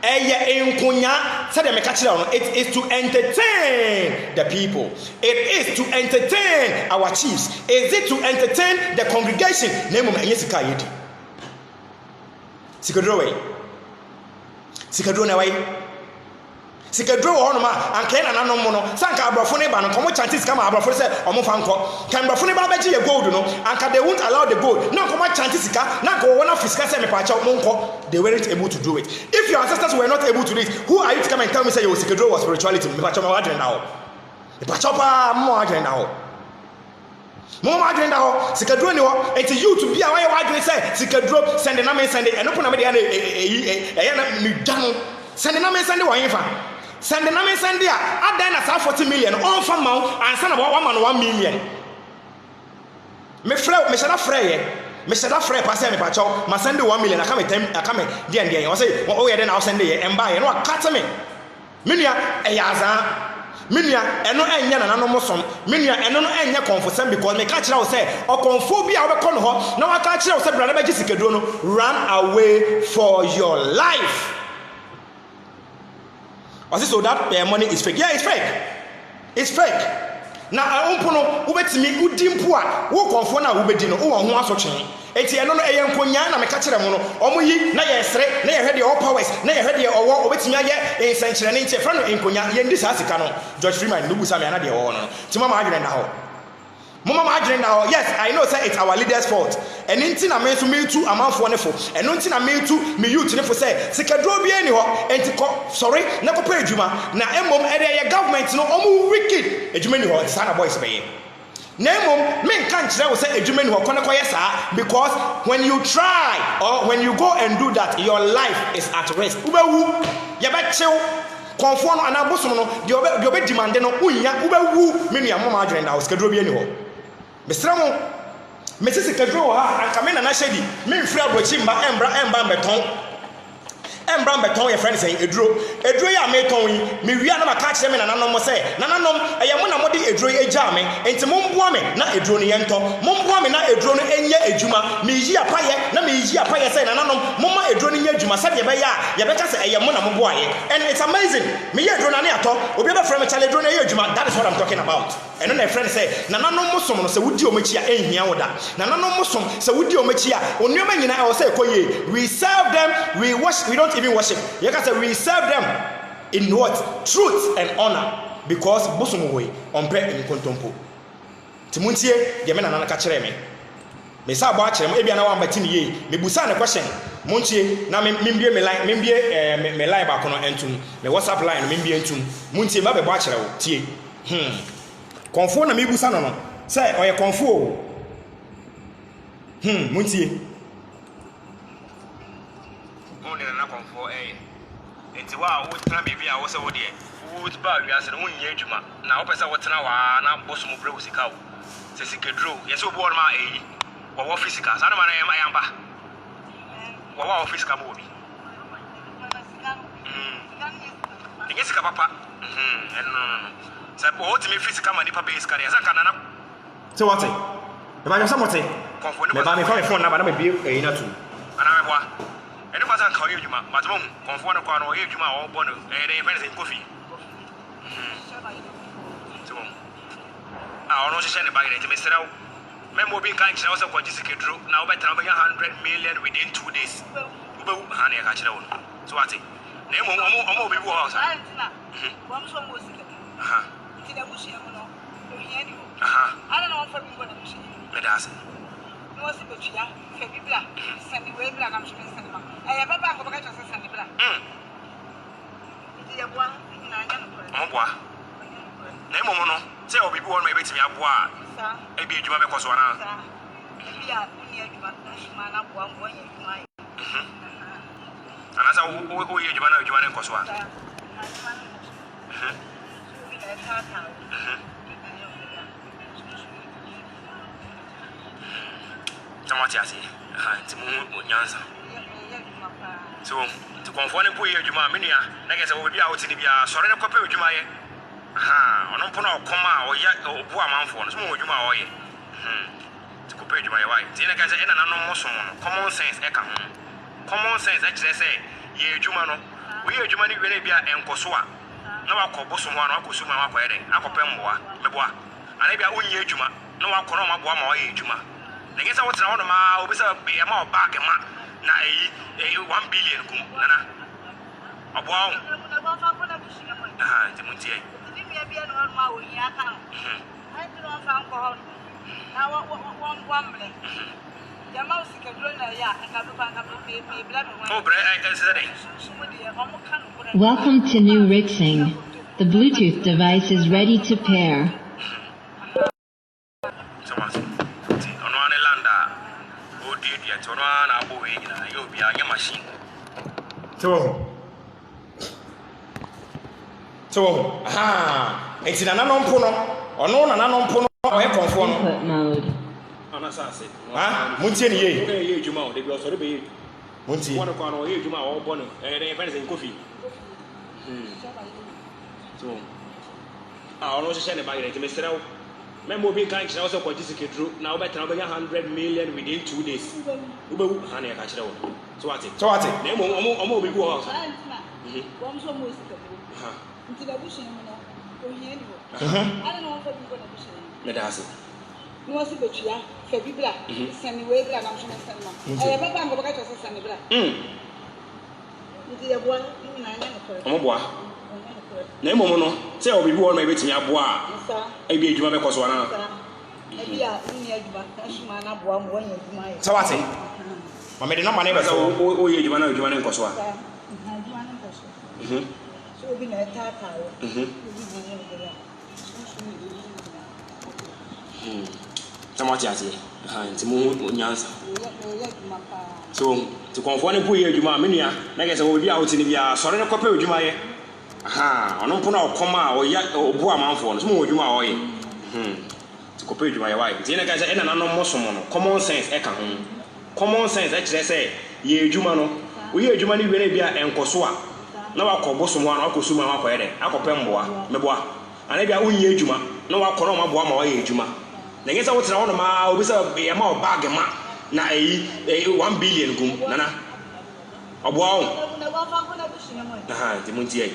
[SPEAKER 1] Eye enkonya said me ka kire no, it is to entertain the people. It is to entertain our chiefs. Is it to entertain the congregation? Na emomo enye sika ye di. Sikadro na wai sikadro ho no ma anka na nanom no sanka abrofo ne ba no komo chances kama abrofo se omo fa nko kan abrofo ne ba beji ye gold no anka they won't allow the gold na komo chances sika na ko wona fisika se me pa cha mo nko they weren't able to do it. If your ancestors were not able to do it, who are you to come and tell me say your sikadro was spirituality? Me pa cha ma wadren now me pa cha pa mo wadren now Mama agenda ho sikadro ni ho enti you to be away wadren say sikadro send na me send eno po na me de na me dan send na me send wo yin fa send na me send dia adan na 40 million on fa ma ansa na 1 million me shada frɛ pass me pa chaw ma send 1 million aka me dia o say o ye de na o send ye emba ye no aka me menua eyaza Minia eno enye na nanom som minia eno no enye confusem because me ka kire wo say okonfo bi a wo bekọ no ho na wa ka kire wo say brother be gisikaduro no run away for your life. So that money is fake. Yeah, it's fake. Now umpo no ubetimi udimpo a wo konfo na ubedi no wo ho asotwe enti eno no eye nkonya na me ka kire mo no omoyi na ye sere na ye hwede all powers na ye hwede owo obetimi aye ensankyere ne ntie fra no nkonya ye ndi sa sika no George Freeman no busa me ana de owo no tima ma adwene na ho mama ma adwene na ho. Yes, I know say it's our leaders fault and enti na me so me tu amanfo ne fo eno enti na me tu me youth ne fo say sikadro bi ani ho enti ko sorry na ko pa adwuma na emom ere ye government no omo wicked adwuma ni ho sana boys be na emom me nka nkire wo say adwuma ni ho ko ne ko yesa because when you try or when you go and do that your life is at risk. Ubewu ye be chew konfo no ana bosom no de obe demand no unya ubewu me nua mama adwene na ho sikadro bi ani ho besra mo mesisi kadro ha anka me na na hyedi me mfiri abrochi mba embra beton ye friend say eduro ya me ton yi me wia na maka kire me na nanom say na nanom eye mo na modi eduro eja me enti momboa me na eduro no ye nto momboa me na eduro no enye ejuma me yi apaye say na nanom momma eduro no nye ejuma say ye be ya be ka say eye mo na momboa ye. And it's amazing me ye eduro na ne ato obi be friend me chale eduro no ye ejuma. That is what I'm talking about. And then a friend say na nanom mosom no say wudi o machi a enhia woda na nanom mosom say wudi o machi a onwema nyina e say koye we serve them, we worship, we don't even worship. You can say we serve them in what? Truth and honor because bosom we ompe in kontompo timuntie de me na nana ka kire me sa bo a kire me bia na wa mbati ne ye me busa na question muntie na me mbie me line me line ba kono entum me WhatsApp line me mbie entum muntie ba be bo a kire wo tie konfo na me busa no say oye konfo o muntie
[SPEAKER 3] na konfo enti wa wo tena bebi a wo se wo de wo ba wiase no nya adwuma na wo pesa wo tena wa na boso mo bre wo sika wo se sikadro yesi wo bo ma wo physical sa na ma na yamba wo physical mo bi ni sika papa no sa po ti me physical ma ni papa is kare sa kana na
[SPEAKER 1] se what e ba yo samote
[SPEAKER 3] konfo ne
[SPEAKER 1] me ba me phone number na me bi na tu
[SPEAKER 3] ana me boa
[SPEAKER 1] ɛne kwa san ka ɔyɛ adwuma but mo kɔnfoɔ no kwa no ɔyɛ adwuma a ɔbɔ no ɛyɛ dɛ yɛfɛ ne sɛ nkofi nti mo a ɔno hyehyɛ ne bag nti mesrɛ wo mɛma obi nka nkyerɛ wo sɛ kɔgye sikaduro na wobɛtena wobɛnya 100 million within 2 days wobɛwu ha ne yɛka kyerɛ wo no so wate na mmom ɔma obi wɔ hɔ sa meda ase ɔmoboa na mmom no sɛ obibi wɔ no ma ɛbɛtumi aboa a ɛbi adwuma bɛkɔ so anaa anaasɛ woyɛ adwuma no adwuma no nkɔ so a na wate ase nti mo nyansa so nti kɔnfoɔ no mpo yɛ adwuma a me nua na kɛ sɛ wɔbɛbi a wote ne biaa sɔre no kɔpɛ adwuma yɛ ɔno mpo na ɔkɔm a ɔyɛ ɔboa amanfoɔ no so ma adwuma a ɔyɛ nti kɔpɛ adwuma yɛ wae nti ɛna ka sɛ ɛna nanom mo som no common sense ɛka ho common sense ɛkyerɛ sɛ yɛ adwuma no woyɛ adwuma no wie no bi a ɛnkɔ so a na wakɔ bosom hɔ a na wakɔ sum a wakɔyɛ dɛn akɔpɛ mboa meboa ana bi a wonyɛ adwuma na wakɔ na ɔmaboa ma ɔyɛ adwuma na nyɛ sɛ wotena hɔ nom a obi sɛ ɛma ɔbaage ma na ɛyi 1 billion kum nana ɔboa wo nti montiɛ
[SPEAKER 5] Welcome to New Rixing. The Bluetooth device is ready to pair.
[SPEAKER 1] So, it's in an unpono or no, an unpono or a conform.
[SPEAKER 5] Input mode.
[SPEAKER 1] Muntian ye,
[SPEAKER 3] Juma, they will also be
[SPEAKER 1] Munti,
[SPEAKER 3] one of our Juma or Bonnet, and anything coffee. So, I also send a bag to Mr. Member being kind also for this true now better 100 million within 2 days. Ubu, honey, I catch it. So what it?
[SPEAKER 1] So what it?
[SPEAKER 3] Name on be go out. Medasi.
[SPEAKER 4] No was a bit ya, Fabibla, sending way black, I'm sure I have a bank of Sandy Black.
[SPEAKER 3] Omoboa. Na emo no, say obi bi won ma betimi aboa a. Ebi adwuma be koso na.
[SPEAKER 4] Ebi a ni adwuma, ashuma na aboa mo wan adwuma ye.
[SPEAKER 1] So what it? Mama de no ma na be so
[SPEAKER 3] o ye adwuma na adwuma ne koso a.
[SPEAKER 4] Adwuma ne koso. So obi na tata wo. Obi ni ne ya.
[SPEAKER 3] Tamati ase. Nti mo nyansa. So, to conform ne boye adwuma me nua, na ke se obi a woti ne bia sɔre ne kɔpɛ adwuma ye. Ɔno mpo na ɔkɔma a ɔya ɔbo amanfo no so mo adwuma a ɔyɛ. To kɔpɛ adwuma ye why? Nti ne ka se ɛna nanom mo som no, common sense ɛka ho. Common sense ɛkyerɛ sɛ ye adwuma no, woyɛ adwuma ne wie na bia ɛnkɔso a, na wakɔ bosom ho a na wakɔ sum a wakɔyɛ dɛ, akɔpɛ mboa, meboa. Ana bia wonyɛ adwuma, na wakɔ na ɔmaboa ma ɔyɛ adwuma. Na nyɛ sɛ wotena hɔ no ma obi sɛ yɛma ɔbaage ma na 1 billion kum nana ɔboa wo nti montie yi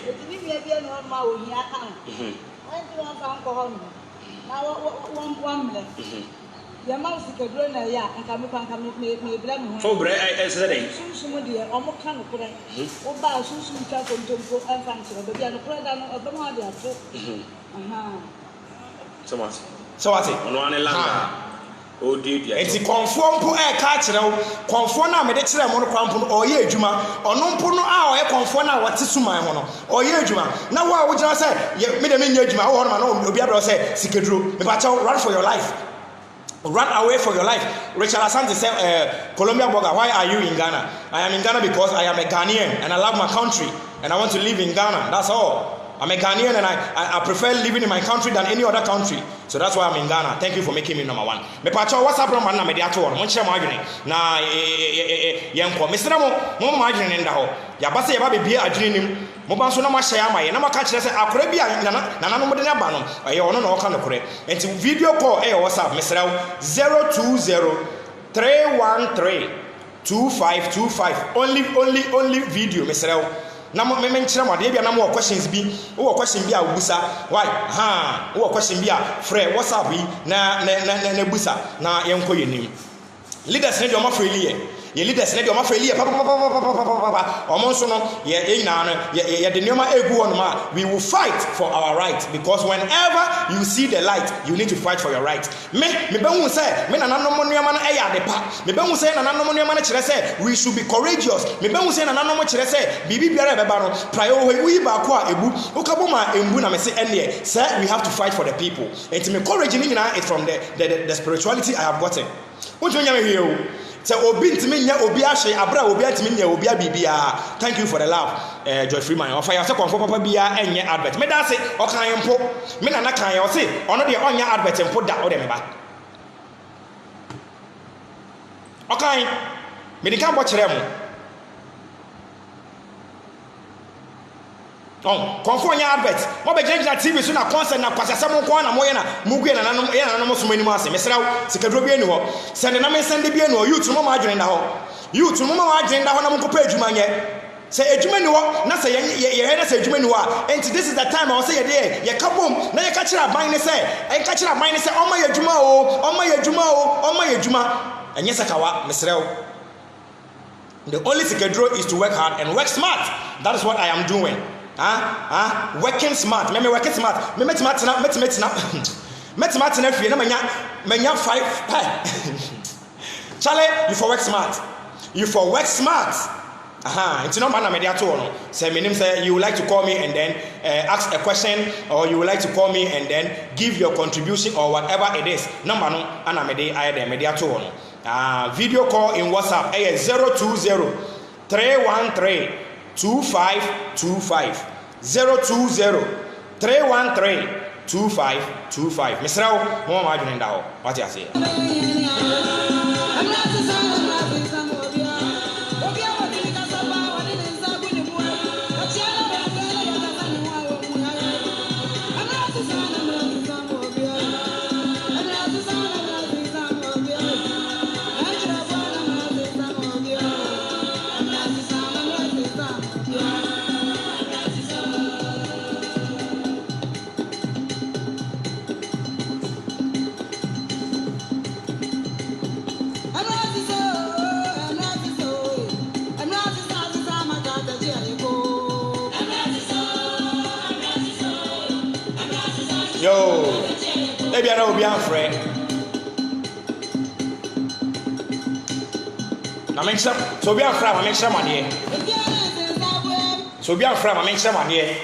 [SPEAKER 3] fo brɛ ɛsɛ dɛn
[SPEAKER 1] so what it?
[SPEAKER 3] ɔno ane landa o di dia
[SPEAKER 1] enti konfo mpo e ka kyerɛ wo konfo na me de kyerɛ mo no kwampo no ɔyɛ adwuma ɔno mpo no a ɔyɛ konfo na wɔte suman ho no ɔyɛ adwuma na wo a wo gyina sɛ me de me nya adwuma wo hɔ no ma na obi abra sɛ sikaduro me ba kyɛw run for your life, run away for your life. Richard Asante said, Colombia Boga, why are you in Ghana? I am in Ghana because I am a Ghanaian and I love my country and I want to live in Ghana. That's all. I'm a Ghanaian and I prefer living in my country than any other country. So that's why I'm in Ghana. Thank you for making me number one. Me pacho WhatsApp number na me de ato no. Mo nche mo adwene. Na yenko. Mesra mo adwene nda ho. Ya ba se ya ba bebie adwene nim. Mo ba so na mo hye amaye. Na mo ka kire se akore bia na no mo de ne ba no. Aye ono na o ka no kore. Enti video call WhatsApp mesra 020 313 2525 only video mesrel na me menkyere mo de bia na mo questions bi wo question bi a ubusa why wo question bi a frɛ WhatsApp yi na busa na yenko yenim leaders ne de o ma frɛ ye leaders ne de o ma frɛ papa o mo so no ye nyina no ye de nneoma egu on ma we will fight for our right because whenever you see the light you need to fight for your right me behu say me nananom nneoma no eya de pa me behu say nananom nneoma no kyerɛ sɛ we should be courageous me behu say nananom kyerɛ sɛ bibi biara beba no priority we ba ko a ebu ukabo ma embu na me say ene say we have to fight for the people and me courage ni nyina is from the spirituality I have gotten won't you nyame hwe o say obi ntimi nya obi ahwe abra obi atimi nya obi abibia thank you for the love Joy Freeman of fire say konfo papa bia enye advert me da say okan mpo me na kan ye o say ono de onya advert mpo da o de me ba okan me di kan bo kire mo konfo nya advert mo be jenja TV so na concert na kwasase mo ko na mo ye na mugu na nanom so mani mo ase mesraw sikadro bi eni ho sende na me sende bi eni ho youth mo ma adwene da ho youth mo ma adwene da ho na mo ko pa adwuma nye se adwuma ni ho na se ye na se adwuma ni ho and this is the time I say ye dey ye kabom na ye ka kira ban ni se ka kira ban ni se o ma ye adwuma o ma ye adwuma o ma ye adwuma enye sakawa mesraw the only sikadro is to work hard and work smart. That is what I am doing. Working smart. Me working smart. Me smart na fie na manya 5 Charlie, you for work smart. You for work smart. It's not man media to no. Say my name say you would like to call me and then ask a question or you would like to call me and then give your contribution or whatever it is. Number no ana media to no. Video call in WhatsApp 020 313 2525 020 313 2525 Misrao mo ma adwene nda ho what you say Yo, maybe I know be a friend. I make some, so be a friend, I make some money. So be a friend, I make some money.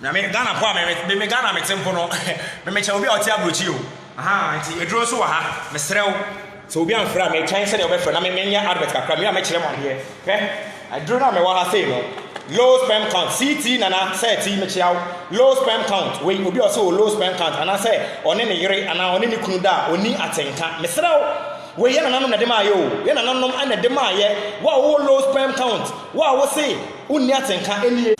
[SPEAKER 1] Now, make Ghana poor, me Ghana make simple no. Me make sure be out here with you. Auntie, you draw so hard, Mr. So be a friend, me try and send your friend. I mean, me advert, I make some money. Okay, I draw now me what I say no. Low sperm count CT nana say T mechiao low sperm count we obi also low sperm count and I say one ne yere ana one ne kunu da oni atenka mesrawo we ye nananom na de ma ye o ye nananom ana de ma ye wa wo low sperm count wa wo say oni atenka enie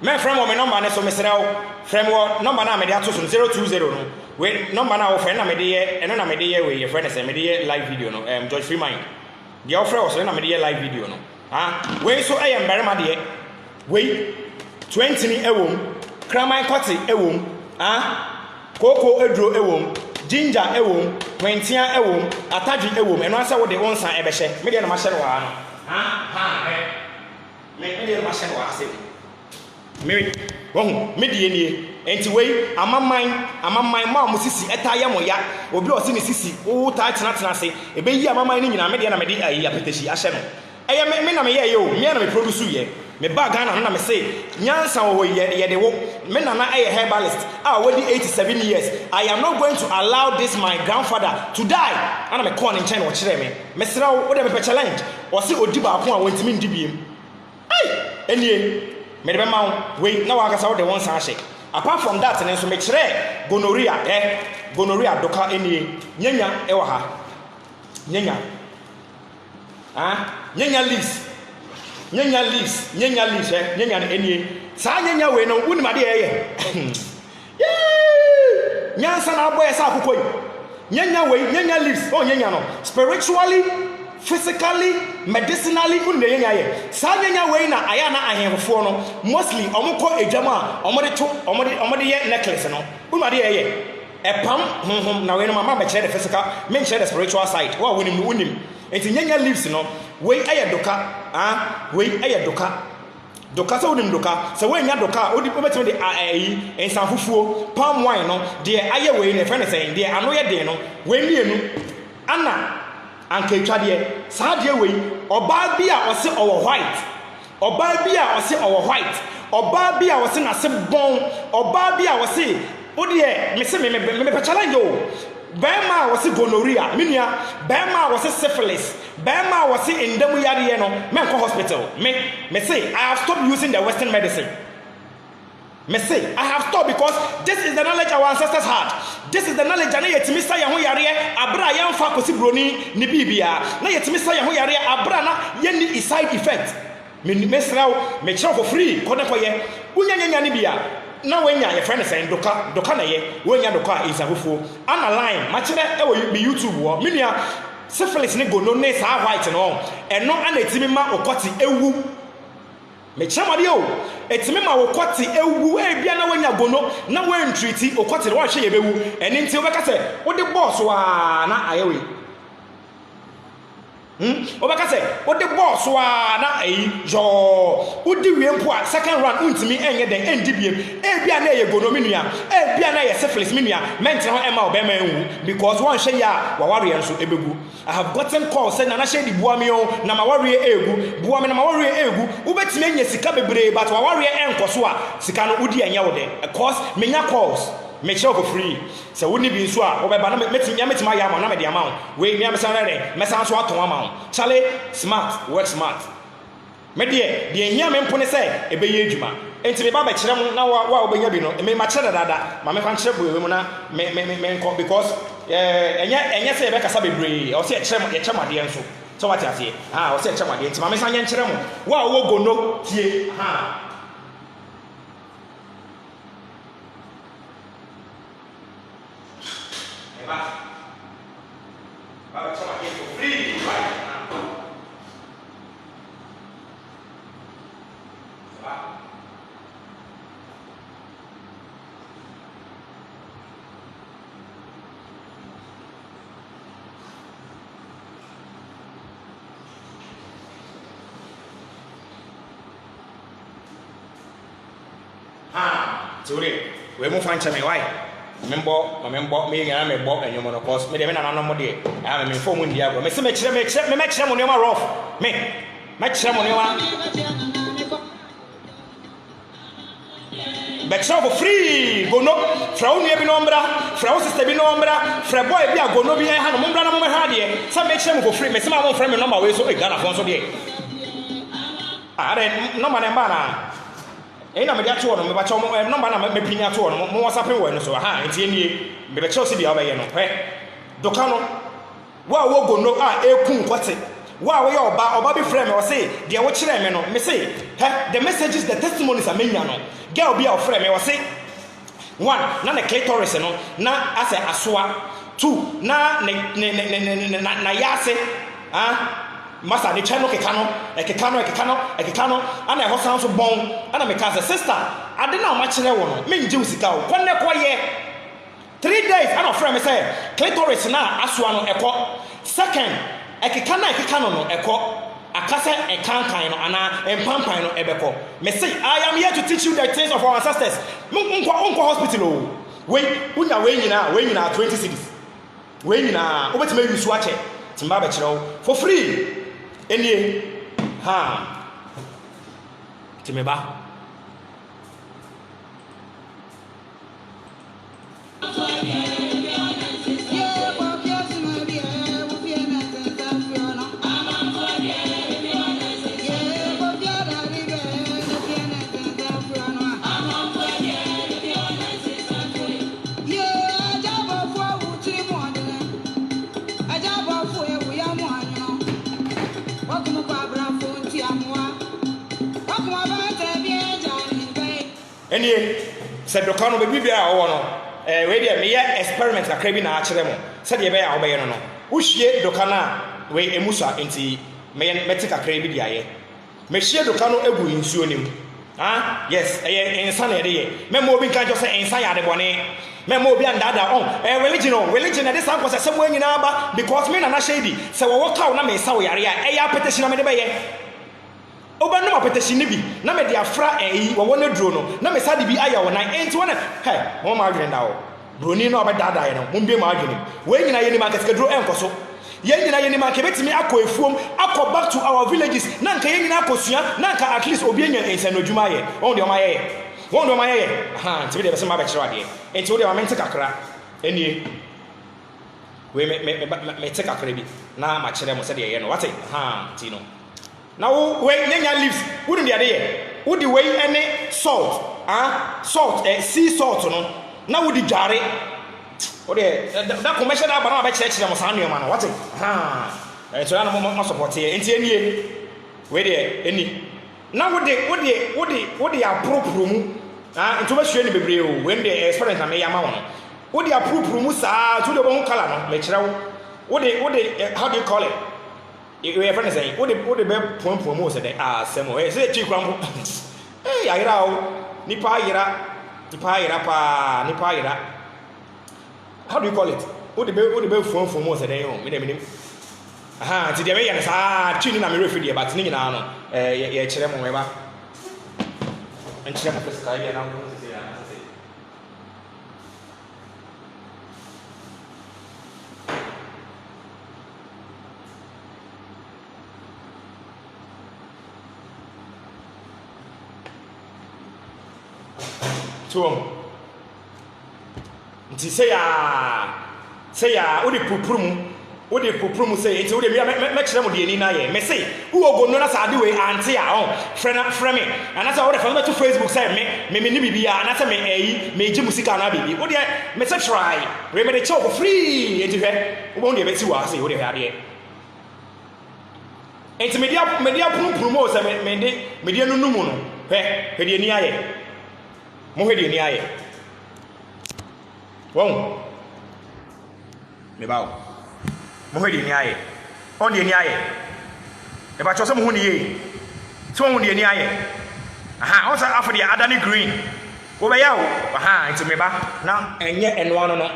[SPEAKER 1] me from wo me number ne so mesrawo from wo number na me de ato so 020 no we number na wo friend na me de ye eno na me de ye we ye friend say me de ye live video no George Freeman the offer was na me de ye live video no we so am berema de we 20 ni ewom kraman kote ewom koko edro ewom ginger ewom 20 ewom atadwi ewom eno asa wo de wonsan ebehye me de na ma hye no wa no me de ma hye no wa ase me wohu me de nie enti we amaman ma mo sisi etaye mo ya obi o se ni sisi wo ta tena ase ebe yi amaman ni nyina me de na me de ayi apetashi ahye no me na me ye yo me na me produce ye me ba Ghana na me say nyansa wo ye de wo me na herbalist we di 87 years I am not going to allow this my grandfather to die and me call in China wo kire me sra wo de me challenge o se odi ba ko a wontimi ndi biem enie me de be ma we na wa akasa wo de won san hye apart from that ne so me kire gonorrhea doka enie nyanya e wa ha nyanya nyanya leaves nyanya enie sa nyanya we no wuni ma de ye nyansa na boy sa akokoi nyanya leaves nyanya no spiritually physically medicinally unde yenya ye saa nyanya we na aya na ahemfo no mostly omko edwama omode ye necklace no unade ye epam na we no mama be the physical men share the spiritual side wa wonim enti nyanya leaves no we aye doka we aye doka so wonim doka so we nya doka odi betime de ensan fufuo palm wine no de aye we ne fe ne sen de ano ye de no we mienu ana anka twade saa de we oba bi a ose owo white oba bi a ose owo white oba bi a ose na se bon oba bi a ose odi e me se me challenge o bema wasi gonorrhea minia bema wasi syphilis bema wasi indemu yade no menko hospital me say I have stopped using the western medicine. Me say I have stopped because this is the knowledge our ancestors had. This is the knowledge na yetimi sa ya ho yare abra ya mfa kosi broni ni bibia na yetimi sa ya ho yare abra na ye ni side effect me sraw me chira for free kodekoye unyanya ni bia na wenya ye friend say doka na ye wenya doka isafufu ana line ma kire e wo be YouTube wo menua syphilis ni gono ne sa white no eno ana etimi ma okoti ewu me chamade o etimi ma okoti ewu e bia na wenya gono na wen treat okoti wo hwe ye bewu eni nti obeka se wo de boss wa na ayewe obeka se wo de boss wa na jo udi wiempo a second round untimi enye den endi biem e bia na ye gono menua e bia na ye syphilis menua mentre ho ema obema enwu because one hwe ya waware enso ebegu. I have gotten calls saying na hwe di buame o na maware egu buame na maware egu ubetimi enye sika bebre but waware enkoso a sika no udi enye wo de cause menya calls me show for free so woni bi nso a obeba na metima ya ma na me de amount we mi amesa na re mesa nso aton amount chale smart work smart me de ehia me mpone se ebe ye adwuma enti me ba ba kire mu na wa obenya bi no me ma kire dada ma me fa kire bo mu na me nko because enye se ebe kasa bebre o se kire ma de enso so what ase o se kire ma de enti ma me sa nye kire mu wa wo gono tie Baba chama aqui for free, vai. Sorry, we move on to me, why? Member me and me bought and you mono cost me na no mo de I am inform mun dia go me se me kire mo ne ma rough me kire mo ne wa be kire for free go no fra unu e bi no mbra fra o sister bi no mbra fra boy bi a go no bi ha no mbra na mo ha de se me kire mo for free me se ma mo fra me number we so e Ghana phone so de are number na mba na ena me dia to no me ba cho number na me pinya to no mo WhatsApp we no so ha enti enie me be cho se bia ba ye no he doka no wa wo go no a ekun kwate wa wo ye oba bi frame o say de wo kire me no me say he the messages the testimonies amenya no girl bia o frame o say one na the clitoris no na ase asoa two na na yase Masa ni chano ekekano ana e hosan so bon ana me ka sister ade na o ma kire wo no me nje usika wo konne koye 3 days ana friend me say clitoris na asoa no eko second ekekano no eko akase ekankan no ana empampan no ebeko me say I am here to teach you the things of our ancestors unko hospital o we unya we nyina 20 cities we nyina obetima yusu ache timba be kire wo for free enie timeba enie se doka no be bibia wo no we dey me experiment akra bi na a kire mo se de be ya wo be ye no wo hwie doka na we emusa enti mete kakra bi dia ye me hye doka no egu nsuo nim yes ensa na ye memo obi kan jo se ensa ya de bone memo obi andada religion na this anko se mo anyina ba because me na shady se wo kaw na me sa wo yare a eya petition na me de be ye oba no petition ni bi na me de afra wo na duro no na me sa de bi aya wo nan enti wona mo ma adwen da wo broni na obedada ye no mo mbe ma adwen we nyina ye ni ma kase duro enkoso yen nyina ye ni ma ke betimi akọ efuom akọ back to our villages na nka yen nyina akosua na nka at least obi enya ensanodwuma ye won de o ma ye nti be se ma be kire wade enti wo de ma mente kakra enie we me te kakra bi na ma kire mo se de ye no wate ti no na wo we nyanya leaves wo de de ye wo de we ene salt sea salt no na wo de dware ode da commercial da bana ba kire mo san no ma no wate so na mo support ye enti enie we de eni na wo de apropro mu enti ba hwe ni bebre o when the experience na me yama wono wo de apropro mu saa to de bo kala no me kire wo de how do you call it we friend say wo de be pompom mu so de asemo say chi kwanko ayira o nipa ayira how do you call it wo de be fom mu so de o me de minim ti de me ya saa chi ni na me refi de but ni nyina no ye kire mo me ba en kire mo pesa ya na mo se ya tuom nti se ya odi puprum say enti odi me kire mo de ni na ye me say wo go no na sa de we anti a frame and as I would have to Facebook say me ni bibia and as me ji musika na bibi odi me say try we me de chop free enti hwe wo de be ti wa say odi hwe ade enti me dia puprum o say me de nunumu no hwe de ni aye mo hwe de ni aye won me bawo mo hwe de ni aye on de ni aye e ba cho se mo hu ni ye so hu de ni aye on sa afọ de adani green wo be ya wo nti me ba na enye eno ano no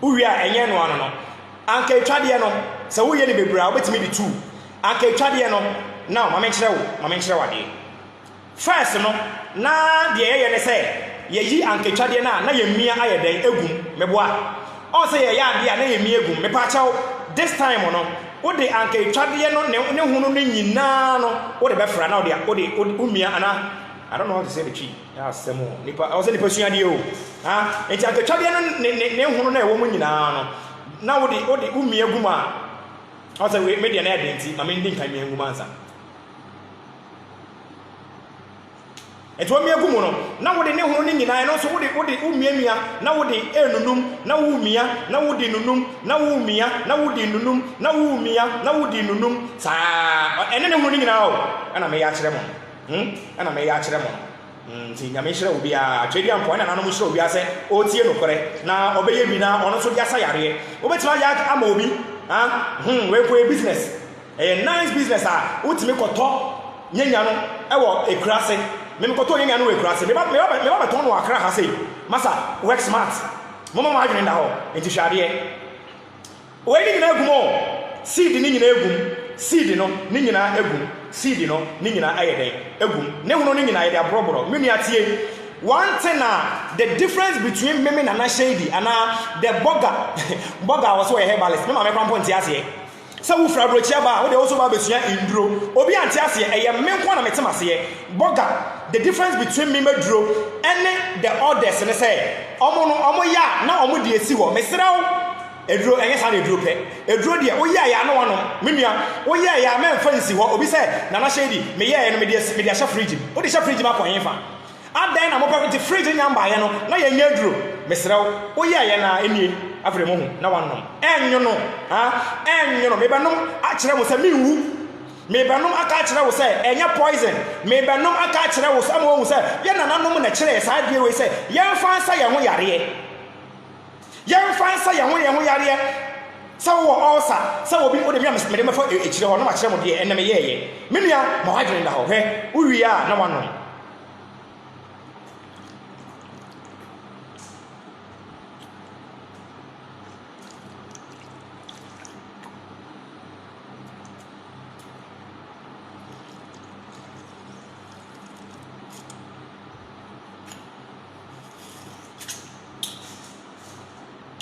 [SPEAKER 1] uwi a enye eno ano no anka etwade no se wo ye ni bebra wo betimi di 2 anka etwade no now ma men kire wade first no na de ye ne se ye yi anka etwade na ye mia aye den egum meboa on say ye ya de na ye mia egum me pa chawo this time no wo de anka etwade no ne hunu no nyina no wo de be fra na wo de umia ana I don't know how to say the tree. Semo. Nipa I was say nipa suade o. Enti anka etwade no ne hunu na e wo mu nyina no na wo de umia egum a I say we media na de nti ma me ndi nkan mi egum ansa. Eto mi egum no na wo de ne hunu ne nyina no so wo de umia na wo de enunum na wo umia na wo de nunum na wo umia na wo de nunum na wo umia na wo de nunum sa ene ne hunu ne nyina o ana me ya kire mo ana me ya kire mo nti nyame hire obi a twedi ampo na nanom hire obi a se o tie no kore na obeye bi na ono so dia sa yare obetima ya ama obi we ko business nice business a utimi koto nyanya no ewo ekurase me koto nyanya no ekurase me ba beton no akra ha sei masa work smart mama ma adwene nda ho enti hwade we ni nyina egum seed ni nyina egum seed no ni nyina egum seed no ni nyina ayede egum ne hunu ni nyina ayede abroboro menu atie one thing the difference between meme na shady and the burger was where herbalist me ma me kwampo ntia ase se wo fra brochia ba wo de also ba besua indro obi antia ase eye menko na metem ase burger the difference between meme dro and the others ne say omo ya na omo de esi ho mesrew edro enye sa na edro pe edro de wo ya ya na wono menua wo ya ya me fancy ho obi say na shady me ya no me de sha fridge wo de sha fridge ma kwan fa adan na mo pa fridge nyamba ye no na ya nya edro mesrew wo ya ya na enie afre mo hu na wannom enyo no me banom a kire mo se miwu me banom aka kire wo se enya poison me banom aka kire wo se mo hu se ye na nanom na kire sa de we se ye fa nsa ye ho yare So also, so will be what the me for each or no much of the enemy. Minia, my hydrogen now, hey, who we are, no one.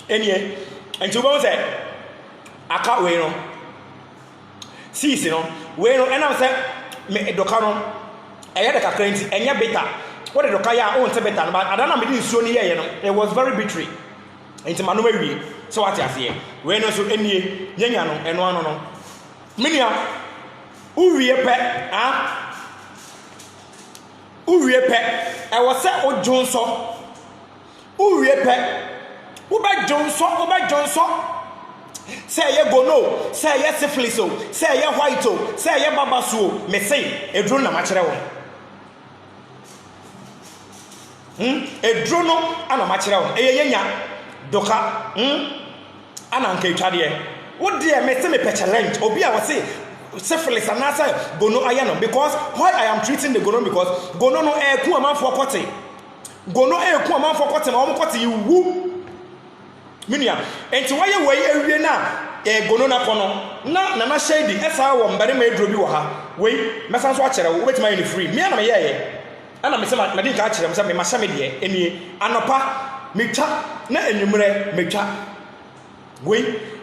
[SPEAKER 1] Anyway, and to go there, I can't wait on. See, you know, wait on, and I said, me Docano, I had a currency, and ya better. What did Docaya own to better, but I don't know, me so near, you know, it was very bitter. Into Manuel, so what I say, when I saw any Yangano and one on Minia, who we a pet, ah? Who we a pet? I was set with Johnson. Who we a pet? Uba Johnson, say ye gono, say ye syphilis, say ye white, say ye babasu, me say a drone na machere a drone and a machere yenya doka and anke chadie. What dear me say me petulant, obi I was say syphilis and answer gono ayano because why I am treating the gono because gono no air ku man for kote. Gono air ku man for kote na omo kote you woo. Minia, and to why you way na gono na kono na shady esa wo mbare ma edro bi wo ha we mesa so akere wo betima any free me na me yeye ana me se ma din ka akere me se me ma sha me de enie anopa me twa na enwumre me twa we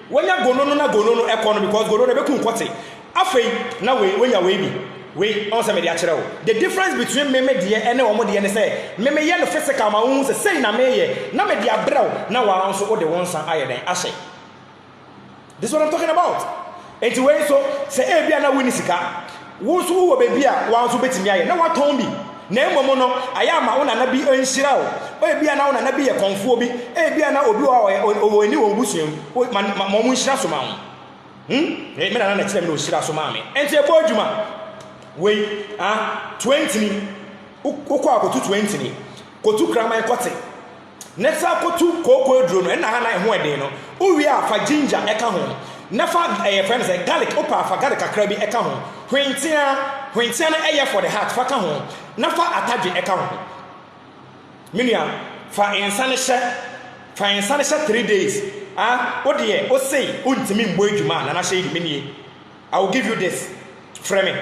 [SPEAKER 1] wonya gono no na gono no ekono because gono na be kun kote afei na we wonya we bi we on se me de akere wo the difference between me de ene wo mo de ne say me ye no physical ma wo say na me ye na me de abrew na wa nso wo de won san aye den ahye. This is what I'm talking about. And way so say e bia na wini sika wo so wo be bia wa nso betimi aye na wa ton bi na emomo no aya ma wo na na bi enhira wo e bia na wo na na bi ye konfuo bi e bia na obi wo ni wo busuam ma mo nhira so ma wo me na na kire me no nhira so ma me enti e bo adwuma we 20 ni ukọ akotu 20 ni kotu kraman kote next akotu koko edro no na ha na ho eden no uwi afa ginger eka ho nefa friends garlic opa afa garlic akra bi eka ho hwentia na eye for the heart fa ka ho nefa atadwe eka ho minia fa insane she 3 days odie o say untimi mbo adwuma na na she menie I will give you this framing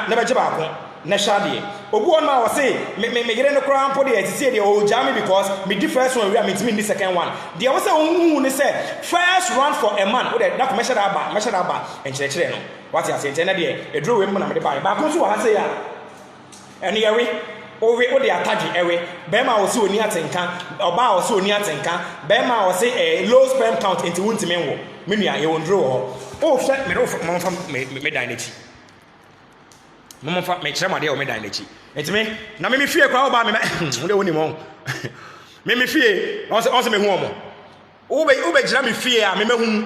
[SPEAKER 1] never jaba na shade obu on ma say me gere no kra ampo de atisi de o jam because me the first one we am intimi the second one there was say hu ne say first run for a man o de that measure aba en kire no what you say na de e draw we mu na me de ba ko so wa say ya ene yewe o we o de attach ewe be ma o se oni atenka oba o se oni atenka be ma o say low sperm count into wuntimi wo me nua ye won draw ho o hwe me no fa me dynamic mama fa me kire made o me dan lechi entime na me fie kwa oba me wo de woni mo me fie on se me hu omo wo be gira me fie a me hu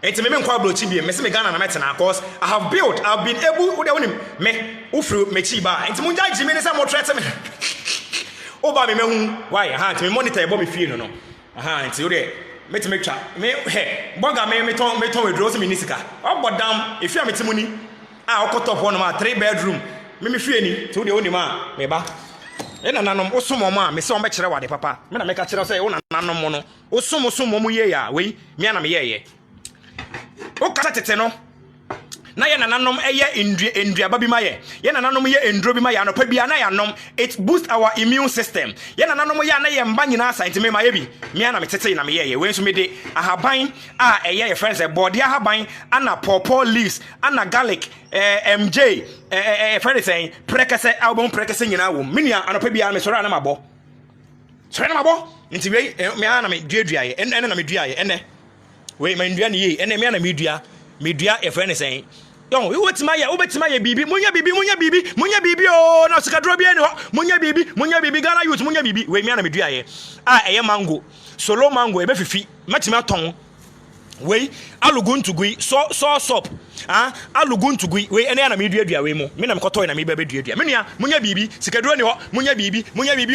[SPEAKER 1] entime me nkwa blochi bi me se me Ghana na metena cause I've been able wo de woni me wo fru me chi ba entime unja gi me ne se mo threat me oba me hu why entime monitor e bo me fie no entime wo de metime twa me boga me ton we draw se me nisika obodam e fie me timuni okotop one ma 3 bedroom me fie ni to de onima me ba e na nanom osomo ma me se on be kire wade papa me na me ka kire say wo na nanom mo no osomo mo ye ya we me na me ye o ka tete no na ye na nanom eye ndua ba bi ma ye na nanom ye endro bi ma ya no pa bia na ya nom it boost our immune system ye na nanom ya na ye mba nyina asante me ma ye bi me na me tete na me ye we nso me de ahaban a eye your friends body ahaban ana pawpaw leaves ana garlic MJ friend saying prekese album prekese nyina wo me nua anopa bia me soro na mabo nti we me ana me duadua ye ene na me dua ye ene we me ndua ne ye ene me ana me dua e friend saying yo we wetima ye bibi munya bibi o na sikadro bi ene ho munya bibi Ghana youth munya bibi we me ana me dua ye eye mango solo mango e be fifi matima ton we aluguntugui so sop aluguntugui we ene na me dua we mu me na me kotoy na me be dua me nua munya bibi sikadro ne ho munya bibi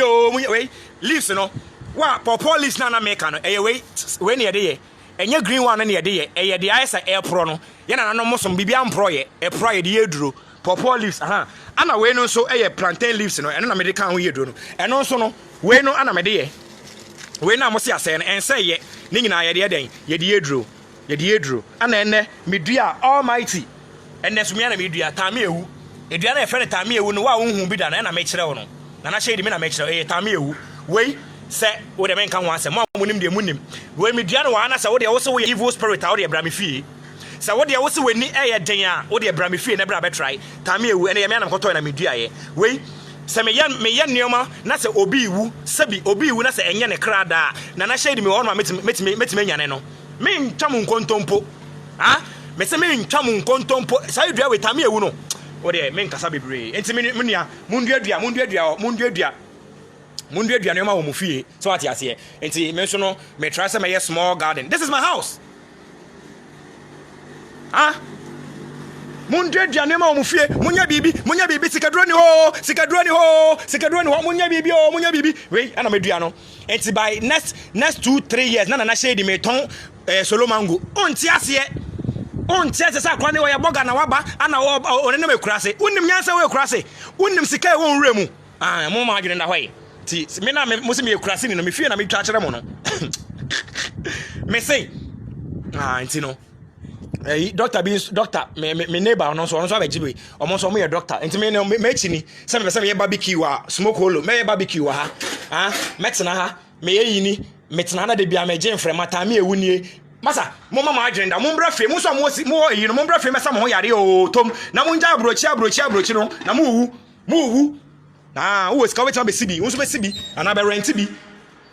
[SPEAKER 1] o munya we leaves no wa pawpaw leaves na make no eye we ne ye de ye enye green one na ye de ye de ayesa airpro no ye na nanom som bibia mpro ye airpro ye de eduro pawpaw leaves ana we no so plantain leaves no eno na me de kan ho ye duro no eno so no we no ana me de ye we na mo se ase no ense ye ni nyina ye de den ye de eduro ana ene medua almighty ene so me na medua tame ewu edua na e fe tame ewu no wa wo bi da na me kire wo no na shade me na me kire tame ewu we se wo de men kan ho ase mo amunim de munim we medua no wa na se wo de wo se wo evil spirit wo de bra me fie se wo de wo se wani den a wo de bra me fie na bra be try tame ewu ene ye me na koto na medua ye we se me ye nioma na se obi iwu sebi obi iwu na se enye ne krada na shade me wo no metime nyane no me ntwam nkontompo me se me ntwam nkontompo sa edua we tame ewu no wo de me nkasa bebre enti me nua munduadua no ma wo mu fie so ati ase enti me so no me try say me small garden. This is my house. Munduadua no ma wo mu fie munya bibi sikaduro ni ho munya bibi we ana medua no enti by next 2-3 years na shade me ton solo mango onti ase sa kwa ne wo ya boga na waba ana wo ne me kurase unnim nyansa wo kurase unnim sika wo nwura mu mo ma adwene na hwai ti me na mo se me kurase ni no me fie na me twa kire mo no me say enti no doctor me neighbor no so abejibe omo so mo ye doctor enti me echi ni se me ye barbecue smoke holo me ye barbecue metena ha me ye yini metena na de bia me je mfrema ta me ewu nie masa mo mama agenda mo mbra fe mo so mo yi no mo mbra fe mesa mo ho yare o tom na mo nja abrochi no na mo wu wo ska wetin be sibi wo so be sibi ana be rent bi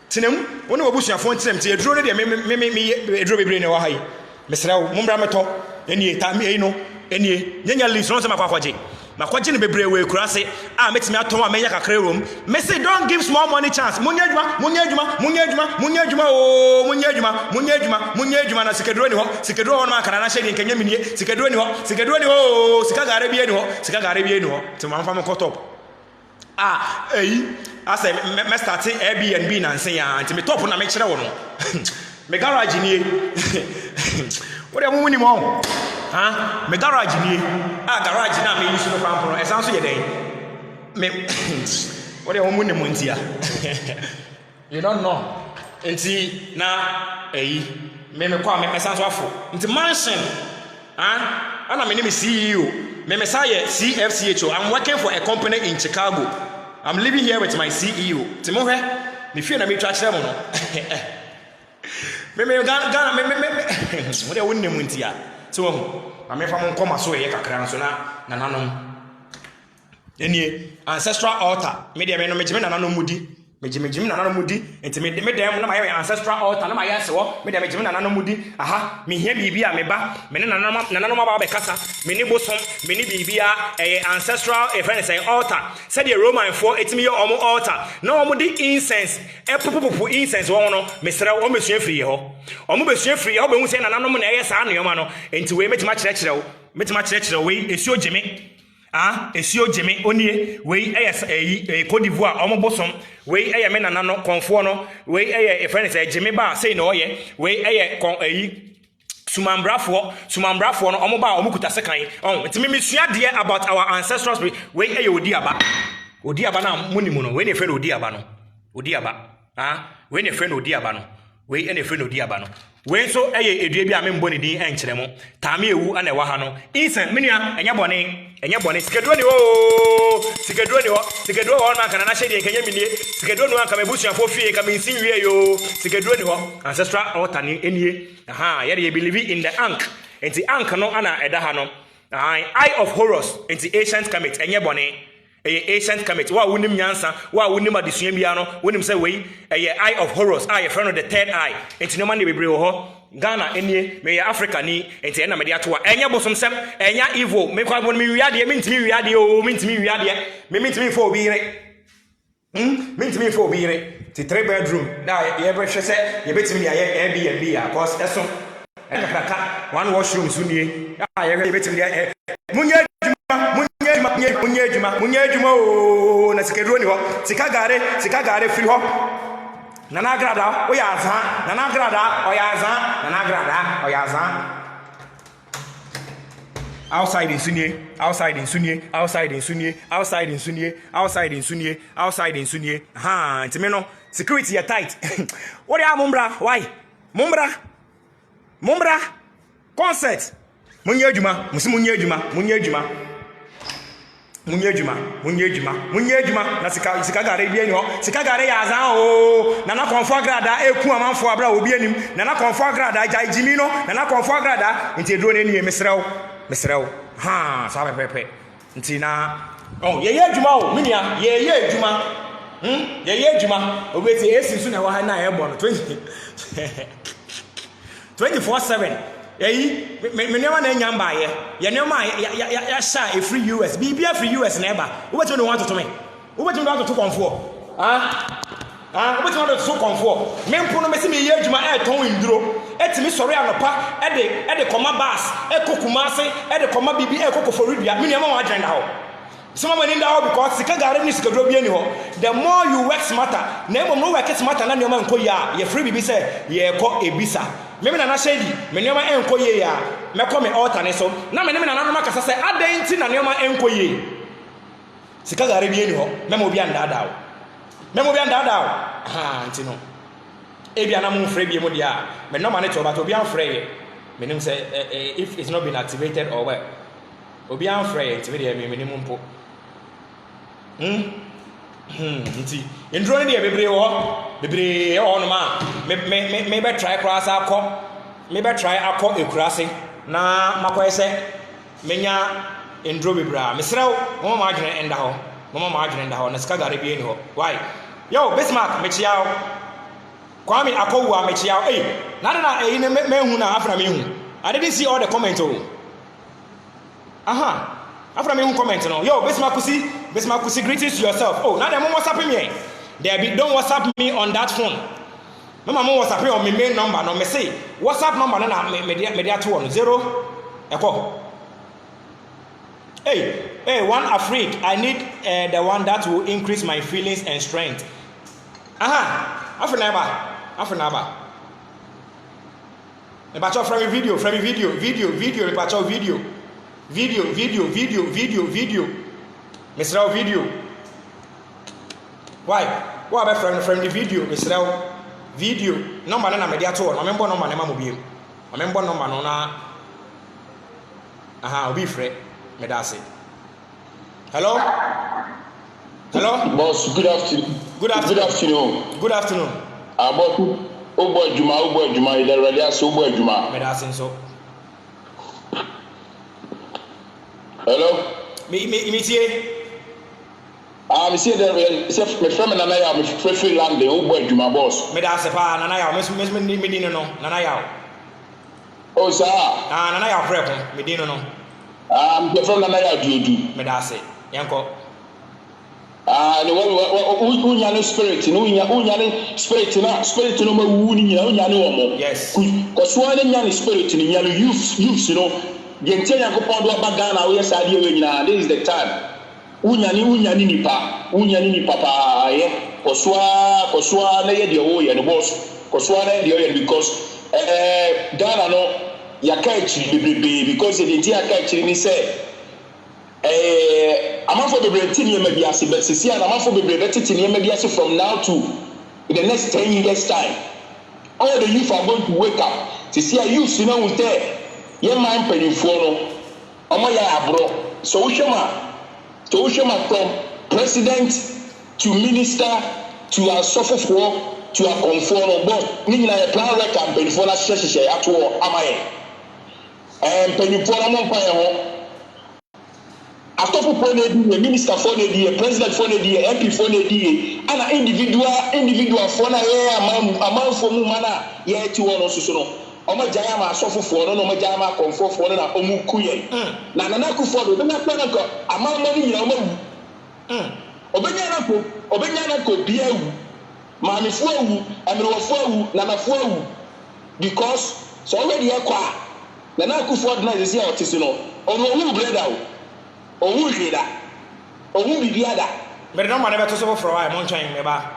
[SPEAKER 1] tinem wo ne obusuafo tinem te eduro ne de me eduro bebre ne wa hai mesra wo mo mbra meto enie ta me no enie nyanya leaves no se makwaje ne bebre we kurase metimi atom a menya kakra rom me say don't give small money chance munya adwuma na sikaduro ni ho na makara na shedi nkanya minie sikaduro ni ho sika gare bi ni ho ti manfa me top asa me start Airbnb na nsen ya nti me top na me kire wo no me garage ni what am woni mo me garage ni garage na me use no pampo no esan so ye den me what am woni mo ntia you don't know nti na me kwa me esan so afo nti mansion ana me name CEO me say CFCHO. I'm working for a company in Chicago. I'm living here with my CEO. Timo he me feel na me twa kire mo no me Ghana me what you wonne muntia so na me fa mo nkoma so ye kakra so na nanom enie ancestral altar me de me no me jime nanom mudi me jime nanom mudi enti me dem na ma ye ancestral altar na ma ye sewo me de me jime nanom mudi me hia bibia me ba me ne nanom ba be kasa me ni bosom me ni bibia ancestral friend say altar said the Roman for etimi ye omo altar na omo di incense popopopo incense won no me sere o mesua free ho omo besua free ho be hu say nanom na ye sa anoma no enti we metima kire we esio jime esio jeme onie we Cote d'Ivoire omo bosom we me nanano konfo no we e friend say jeme ba say no ye we sumambrafo no omo ba omo kuta sekan enti me sua de about our ancestors we odiaba na monimu no we ne friend odiaba no we ne friend odiaba no we so edua bi a me mboni din enkere mo tame ewu ana ewa ha no insen menua enya bone sikaduro ni ho na kana na hye de kanya minie sikaduro no anka mebusuafo fie ka me nsin wie yo sikaduro ni ho ancestral altar ni enie ye de believe in the ankh enti ankh no ana eda ha no eye of horrors enti ancient comet enye bone ancient comet wa wonim nyansa wa wonim adesua bia no wonim say we eye of horrors your friend of the third eye enti no man de bebre ho Ghana enie me Africa ni enti na me de atoa enya bosom sem enya evil me kwa bon me wiade me ntimi wiade o me ntimi wiade me ntimi fo obi yire ti 3 bedroom da ye be hwe se ye betimi de aye Airbnb ya cause eso kaka one washroom so nie ye betimi de munya adwuma o na sikaduro ni ho sikagare free ho Nana Grada, Oyaza, Nana Grada, Oyaza, Nana Grada, Oyaza. Outside in Sunye, outside in Sunye, outside in Sunye, outside in Sunye, outside in Sunye, outside in Sunye. Ha, Timeno, security are tight. What are Mumbra? Why? Mumbra, concert. Munyejuma, Musimunyejuma, Munyejuma, na sikagare bi enyo, sikagare ya azan o, nana konfo agrada eku amanfo abra obi anim, nana konfo agrada jai jimino, nana konfo agrada, nti edro na eni mesrew. Ha, so pepe. Nti na oh, ye adwuma o, minia, ye adwuma. Ye adwuma, obeti esi so na wa ha na ebo no 24/7. Eyi me nneema na enya mba ye nneema ya sha e free US bibia free US na eba wobetumi no want to me wobetumi no want to konfo wobetumi no to konfo me mpo no mesi me ye adwuma e ton nduro etimi sori anopa e de koma bus e kokuma ase e de koma bibi e kokoforidua me nneema wa agenda ho some money in the house because sika gare ni sika dro bi ani ho the more you work smarter na emo no work smarter na nneema nko ya ye free bibi say ye ko ebisa meme na shady me nneema enko ye ya meko me altar ne so na me na no makasa say adenti na nneema enko ye sika gare bi ani ho memo bi anda dawo ha nti no e bia na mo free bi mo dia me no mane to ba to bi an free me nim say if it's not been activated or what obi an free nti me dia me nim mpo nti ndro ne dia bebre wo no ma me be try cross akọ me be try akọ ekurase na makoye se menya ndro bebra mesrew mama ma adwene enda ho na sika gare bi eni ho why yo Bismarck me chiao Kwame Akowu me chiao na eyi ne me hu na afra me hu I didn't see all the comments after me comment no yo Bismarck Kusi greetings to yourself. Oh, now the mom WhatsApp me. Don't WhatsApp me on that phone. Mama mo WhatsApp me on my main number. No me say WhatsApp number na media 210 eko. Hey, one Afrik. I need the one that will increase my feelings and strength. Afunaba. Me bacho from video. Me bacho video. Video. Mr. Video. Why be from the video, Mr. Video. Number na media to. Remember number na mobile. Remember number no na. Obi free. Me da say. Hello.
[SPEAKER 6] Boss, good afternoon. Good afternoon. About Obo Juma, the radio so Obo Juma.
[SPEAKER 1] Me da say so.
[SPEAKER 6] Hello.
[SPEAKER 1] Me tie.
[SPEAKER 6] Me see the me friend na ya me free land dey Obo Juma boss.
[SPEAKER 1] Me da say pa na ya me din no na ya.
[SPEAKER 6] Oh sir.
[SPEAKER 1] Na ya free ko me din no.
[SPEAKER 6] Me friend na ya dudu.
[SPEAKER 1] Me da say yanko.
[SPEAKER 6] Unya no spirit no spirit no ma wu ni unya no omo.
[SPEAKER 1] Yes.
[SPEAKER 6] Ko so anya nya spirit ni nya no youth no. Gentia yakopon do bagana we sadi we nyina. This is the time. Unya ni nipa pa ye. Koswa na ye de wo ye no boss. Koswa na ye de because Ghana no yakaichi bebe because the entire yakaichi ni say amafo bebe tini ma biase but sisi and amafo bebe tini ma biase from now to in the next 10 years time. All the youth are going to wake up. Sisi youth you know unte ye man penifo no omo ya abro so wohwema from president to minister to a sofofo to a conform but ni nyina ye plan work and penifo na hyehyehye ato amaye penifo na mo mpa ye ho atofo for na di minister for na di president for na di MP for na di ana individual for na ye amam for mu mana ye ti wono soso no omo jaya ma asofofo no omo jaya ma konfofo no na omu kuye na nana kufo do na plan ko amama ni nyina omo obenya na ko bia wu maami fo wu amiro fo wu na na fo wu because so already e kwa nana kufo do na ze ya otisi no ono wu brother owu hida owu bibiada
[SPEAKER 1] but no man ever to so for why mon chan me ba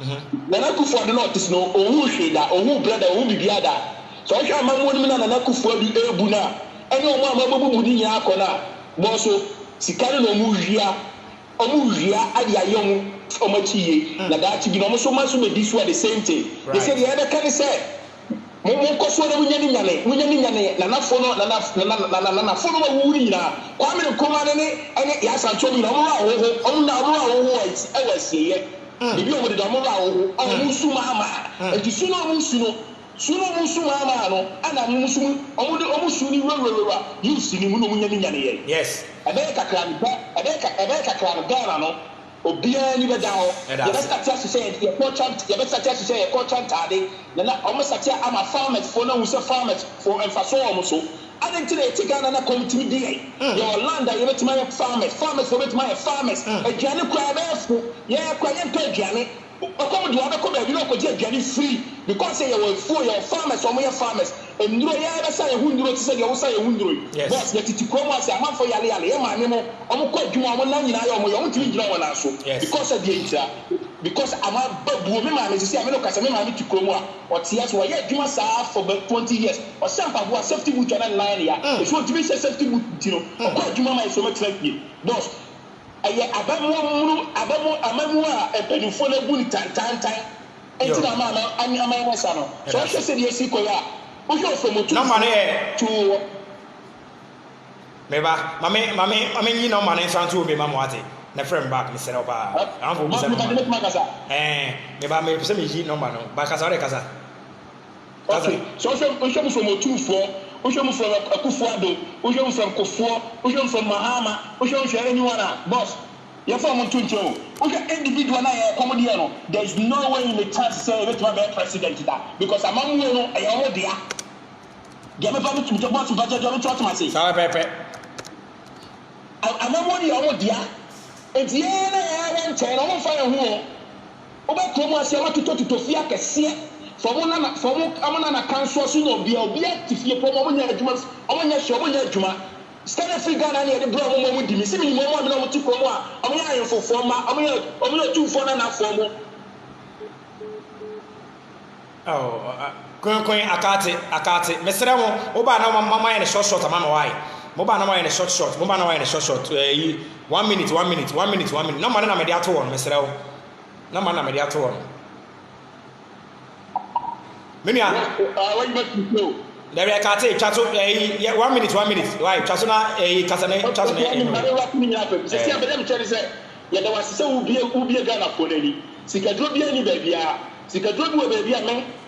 [SPEAKER 6] Nana Akufo do not is no owu hweda owu brother owu bibiada so hwe amamu ni na Nana Akufo bi ebu na ene omo amabu ni nya akona bo so sika no omu hwia ade ayom omachiye na da chi bi no so maso me di so the same thing they say the other can say mo koso na munya ni nyane na nafo no na fo no wu ni na kwa me ko ma ne ene ya sancho mi na mo awo awasiye bibi o mo de mo awo musu mama enti suno musu mama no ana musu omusu ni wewewa yusi ni mu no munya ni nyane ye
[SPEAKER 1] yes
[SPEAKER 6] abeka kran Ghana no obia ni beda ho ye best start to say ye contract ade na almost start am farmers for no say farmers for emphasis on so adentire ti Ghana na committee dey your land ye betima farmers for betima farmers aduane kwa befu ye kwa ye mpa aduane okom do abeko ba bi no ko je aduane free because say you for your farmers or your farmers enduro ye be say hunduro ti say ye wo say hunduro boss ye titi ko mo say amanfo yale ye ma me mo omo ko adwuma mo na nyina ye omo ye omo timi gyina wona so because of the intira because ama babu me ma me say me no kasa me ma me tikro mo a otia so ye adwuma saa for 20 years o sampa bo safety boot na line ya e so timi say safety boot ti no ko adwuma ma so me traffic boss aye amamu a epenifo na bu ni tantan enti na ma amamu sa no so hwe se de si ko ya o hwe so motu
[SPEAKER 1] no man e
[SPEAKER 6] tu
[SPEAKER 1] meba mame nyi no man e san tu me ma mo ate na friend back me sere opa am fo bisa meba me pese me yi no man no ba kasa ore kasa
[SPEAKER 6] okay so hwe so motu fo o hwe mo from Akufo-Addo o hwe mo from Kofo o hwe mo from Mahama o hwe mo anyone boss you from Tuncho o hwe individual na ye comedy no there is no way in the chance say we to be president that because amamu no e yo dia dia me fa me to boss budget do me to ma say
[SPEAKER 1] sawa pepe
[SPEAKER 6] amamu ni yo dia enti ye na ye wan chen no mo fa ye ho o ba ko mo ase ma tuto fia kese amana na kanso so no obia tifie po mo nya adwuma omo nya hwe omo nya adwuma stand free Ghana na ye de bro mo di mi se mi mo na mo ti ko mo a omo nya ayefofo ma omo nya tu fo na fo mo
[SPEAKER 1] kun akate mesere mo wo ba na mama ye short ama no why mo ba na mama ye short mo ba na ye short 1 minute no man na me de ato won mesere wo na man na me de ato won Minia
[SPEAKER 6] what you make me
[SPEAKER 1] there we akate chato 1 minute why chato na kasa na chato na
[SPEAKER 6] se abele me chere se ye da wase se ubie Ghana ko nani sikadro bia ni babia sikadro bi babia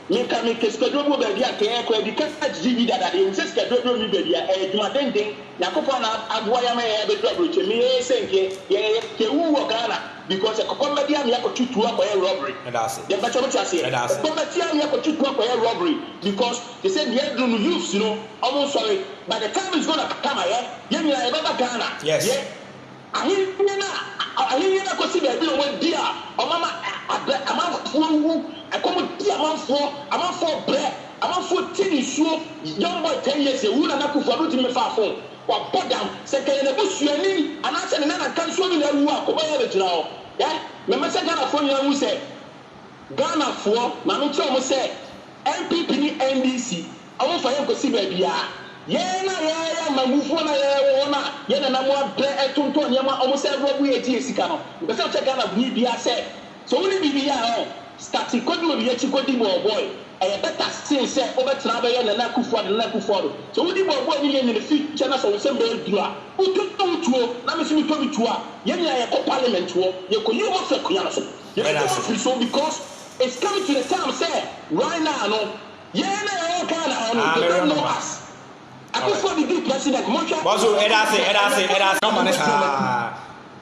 [SPEAKER 6] me ka me sikadro bi babia ke ko di ka GV dada de se sikadro bi babia djuma denden yakopo na aboa ya me be do abroche me se nke ye ke wu wo Ghana because a comedy am yakotutu akoye robbery
[SPEAKER 1] that's it
[SPEAKER 6] they better what you say comedy am yakotutu akoye robbery because they said the head no use almost sorry by the time it's going to come here you mean I Ghana
[SPEAKER 1] yes
[SPEAKER 6] ahi na ko si be bi o mo dia o mama amanfo amanfo bre amanfo tini suo young boy 10 years ewu na Akufo do timi fa fo wa bodam se kele na busuani anase ne na kan so mi na wu akoba ya begira ho ya me me se Ghana fo nya wu se Ghana fo na no che o mo se MPP ni NDC awon fa yen ko si be bia ye mamufo na ye wona ye na mo abre etonto nyama o mo se robu ye ti esika no be se check Ghana bi bia se so woni bi ya ho start kodu bi ye chi kodi boy e better sin se o be tra be ye na Akufo-Addo so wodi boy ni ye ni future na so se be dura ututuo na me simi to bi tuo ye ni ye ko parliament wo ye ko you mo fe kuya so ye ko so because it's coming to the time say right now no ye na ye Ghana no they don't know us Akufo the big president
[SPEAKER 1] Bozo edase no man sa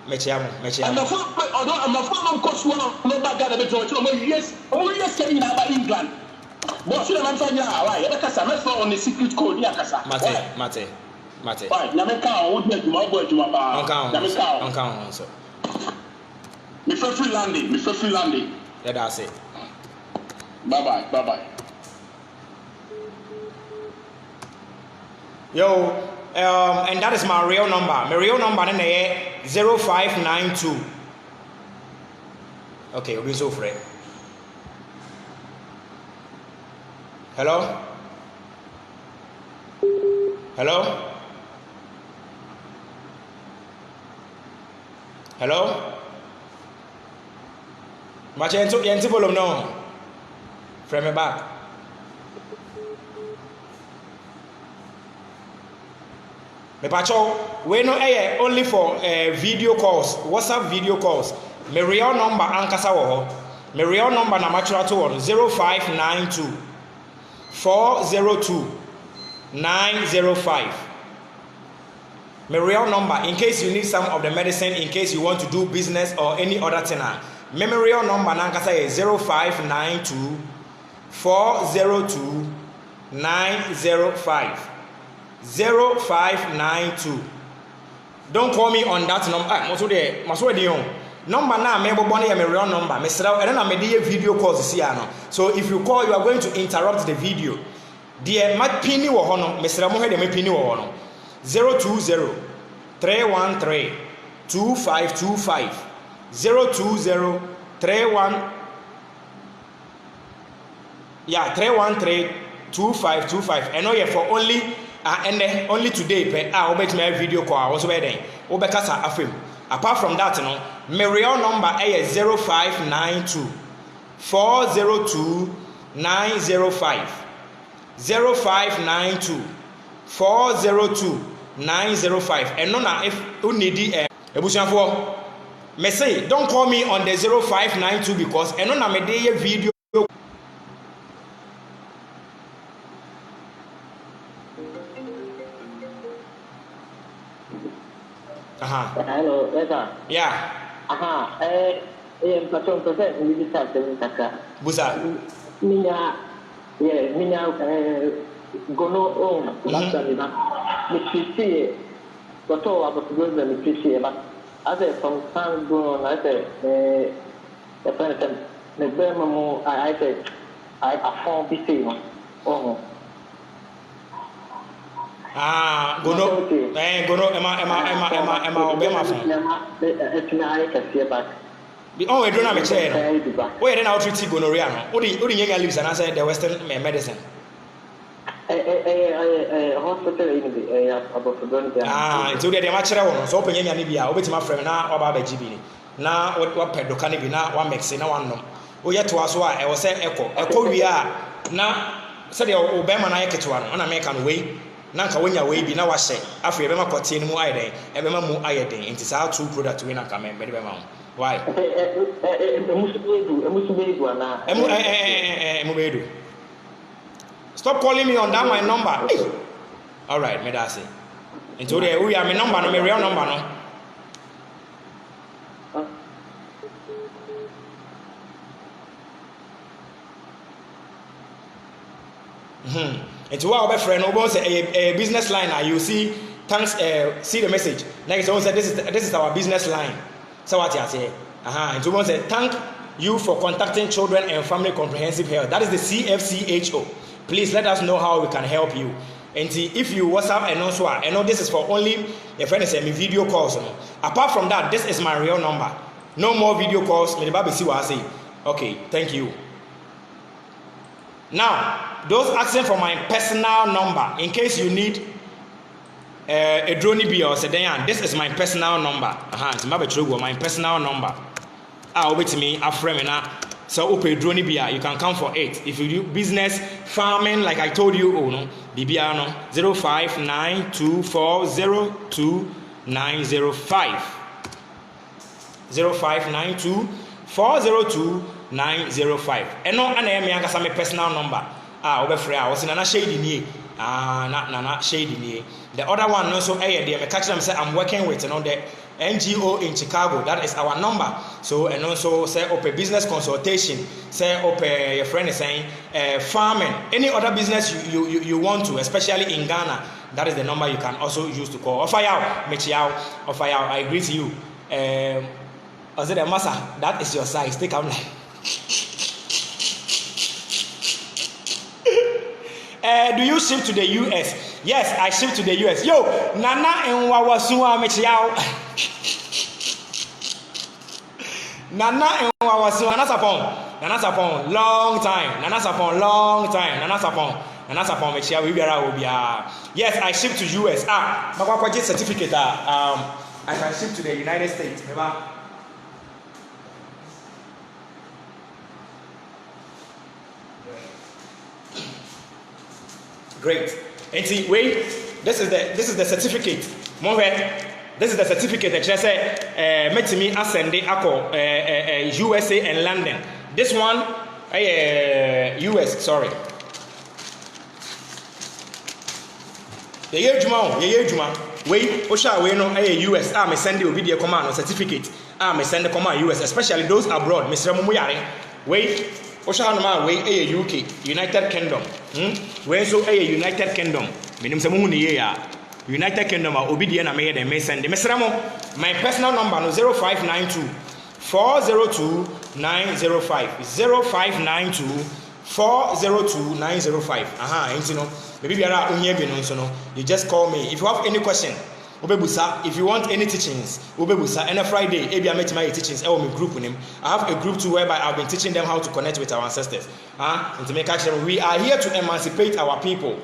[SPEAKER 1] mechiam
[SPEAKER 6] and the fact although I'm a former coach one no bad guy be to no yes can in about England but so the man say why e be kasa me for on the secret code ya kasa
[SPEAKER 1] mate
[SPEAKER 6] why na me ka o di adwuma ba na me ka
[SPEAKER 1] on so
[SPEAKER 6] me free landing
[SPEAKER 1] edase
[SPEAKER 6] bye
[SPEAKER 1] Yo, and that is my real number. My real number is 0592. Okay, we'll be so free. Hello? Hello? Hello? Machenzo yenti bolom no. Frame me back. Me pacho, we no only for video calls, WhatsApp video calls. Me real number ankasa wo ho. Me real number na matchura to 0592 402 905. My real number, in case you need some of the medicine, in case you want to do business or any other thing. My real number nankasa is 0592 402 905. 0592. Don't call me on that number. Maso de on. Number na me bobone my real number. Me sra and na me dey video calls see ano. So if you call, you are going to interrupt the video. The mat pini wo ho no, me sra mo he de me pini wo ho no. 020 313 2525 020 313 2525 and no for only and only today pe obet my video call also be then obekasa afem. Apart from that no, my real number is 0592 402 905 0592 402 905 and no na if you need ebusuafo me say don't call me on the 0592 because and no na me dey video
[SPEAKER 7] Hello, Esa.
[SPEAKER 1] Yeah.
[SPEAKER 7] Patron present we discuss taka.
[SPEAKER 1] Busa.
[SPEAKER 7] Minya gono last time na. Me Toto about the me but as a from San Bruno na say the person me be mo I say I perform this thing.
[SPEAKER 1] Gono ema obema fun. Bi on we do na me chair no. We dey na treat gonorrhea no. Odi nyanya leaves and say the western medicine.
[SPEAKER 7] Hospital in the about
[SPEAKER 1] nti we dey ma kire wo no. So open nyanya ni bia obetima frame na oba ba gibi ni. Na wa pedoka ni bi na wa mix na wa nom. Wo ye to aso a e wo say eko wi a na say the obema na ye ketewa no na me ka no we nanka wonya we bi na wa hye afi ebema kote ni mu ayeden ebema mu ayeden nti saa two product we na ka me be ma why emubedu stop calling me on that my number. All right, me that's it. Nti we are my number no, my real number no. It's what our friend wants a business line. You see, thanks. See the message. Like someone said, this is our business line. So what you say? And someone said, thank you for contacting Children and Family Comprehensive Health. That is the CFCHO. Please let us know how we can help you. And if you WhatsApp and also, I know this is for only a friend is me video calls. Apart from that, this is my real number. No more video calls. Me the baby see what I say. Okay, thank you. Now, those asking for my personal number, in case you need a drone bill or sedan, this is my personal number. It's my personal number. Wait me, a friend now. So open drone bill, you can come for it. If you do business, farming, like I told you, BBR 0592402905. 0592402905. And no, and I have my personal number. Over free. I was in a shady near. Not shady near. The other one also, they catch them say I'm working with the NGO in Chicago. That is our number. So and also say open business consultation. Say open your friend is saying farming. Any other business you want to, especially in Ghana. That is the number you can also use to call. Offer out, Michiao. Offer out. I greet you. I said, Massa, that is your size. Take out like. Do you ship to the US? Yes, I ship to the US. Yo, Nana and Wawasua Michiao. Nana and Wawasua, that's upon. Nana Sapon, long time. Nana Sapon, long time. Nana Sapon, make sure we be around. Yes, I ship to US. My certificate. I can ship to the United States. Remember? Great. And see, wait. This is the certificate. This is the certificate that say met me ascend USA and London. This one US, sorry. Ye juma. Wait, Osha we no US. Me send the video command certificate. Me send the command US, especially those abroad. Mr. Mumuyare. Wait, Osha no man we UK, United Kingdom. We so United Kingdom. Minim se mu ni ya. United Kingdom obedient na me dem send. My personal number no 0592 402 905 0592 402 905. You know, maybe biara onye bi no so no. You just call me if you have any question. Obebusa, if you want any teachings, Obebusa, and a Friday, Ebia met my teachings, I group with him. I have a group too whereby I've been teaching them how to connect with our ancestors. And to make action, we are here to emancipate our people.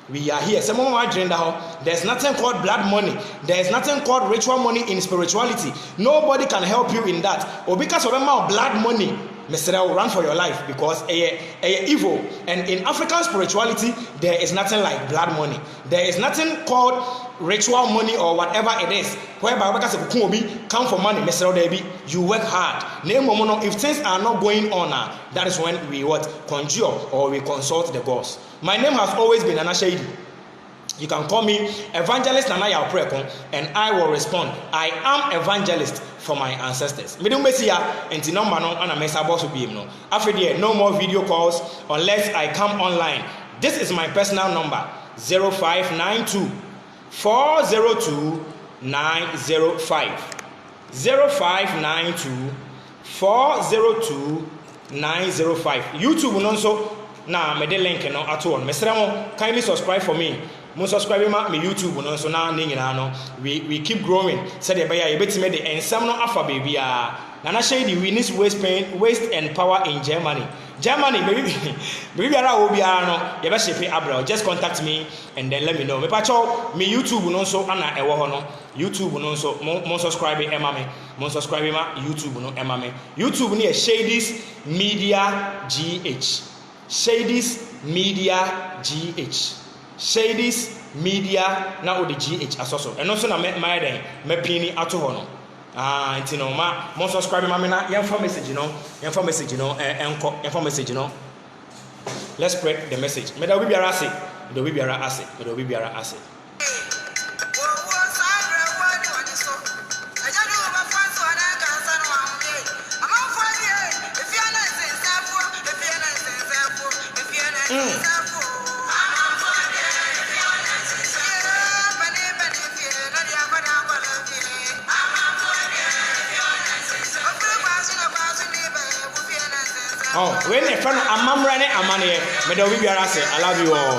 [SPEAKER 1] We are here. There's nothing called blood money. There's nothing called ritual money in spirituality. Nobody can help you in that. Or because of blood money, Mr. will run for your life because evil. And in African spirituality, there is nothing like blood money. There is nothing called ritual money or whatever it is. Whereby come for money, Mr. Debbie, you work hard. If things are not going on, that is when we conjure or we consult the gods. My name has always been Nana Shady. You can call me Evangelist Nana Yaopreko and I will respond. I am evangelist for my ancestors. No more video calls unless I come online. This is my personal number 0592 402 905 0592 402 905. YouTube also now me the link no at all. Mesramo kindly subscribe for me. Mo subscribe ma me YouTube no so na nyina no we keep growing. Said the buyer ebetime the ensam no afa baby a Nana Shady wins waste and power in Germany. Baby biara obiara no ye be shepe abroad. Just contact me and then let me know. Me pacho me YouTube no so ana ewo ho no. YouTube no so mo subscribe ema me. Mo subscribe ma YouTube no ema me. YouTube ni Shady's Media GH. Shady's Media GH. Shady's Media na o de GH asoso. Eno so na my den me pini ato ho no. Ntino ma mo subscribe ma me na yemfa message no enko message no. Let's spread the message. Me da obi biara ase. Oh, when a friend, I'm running a money, I love you all.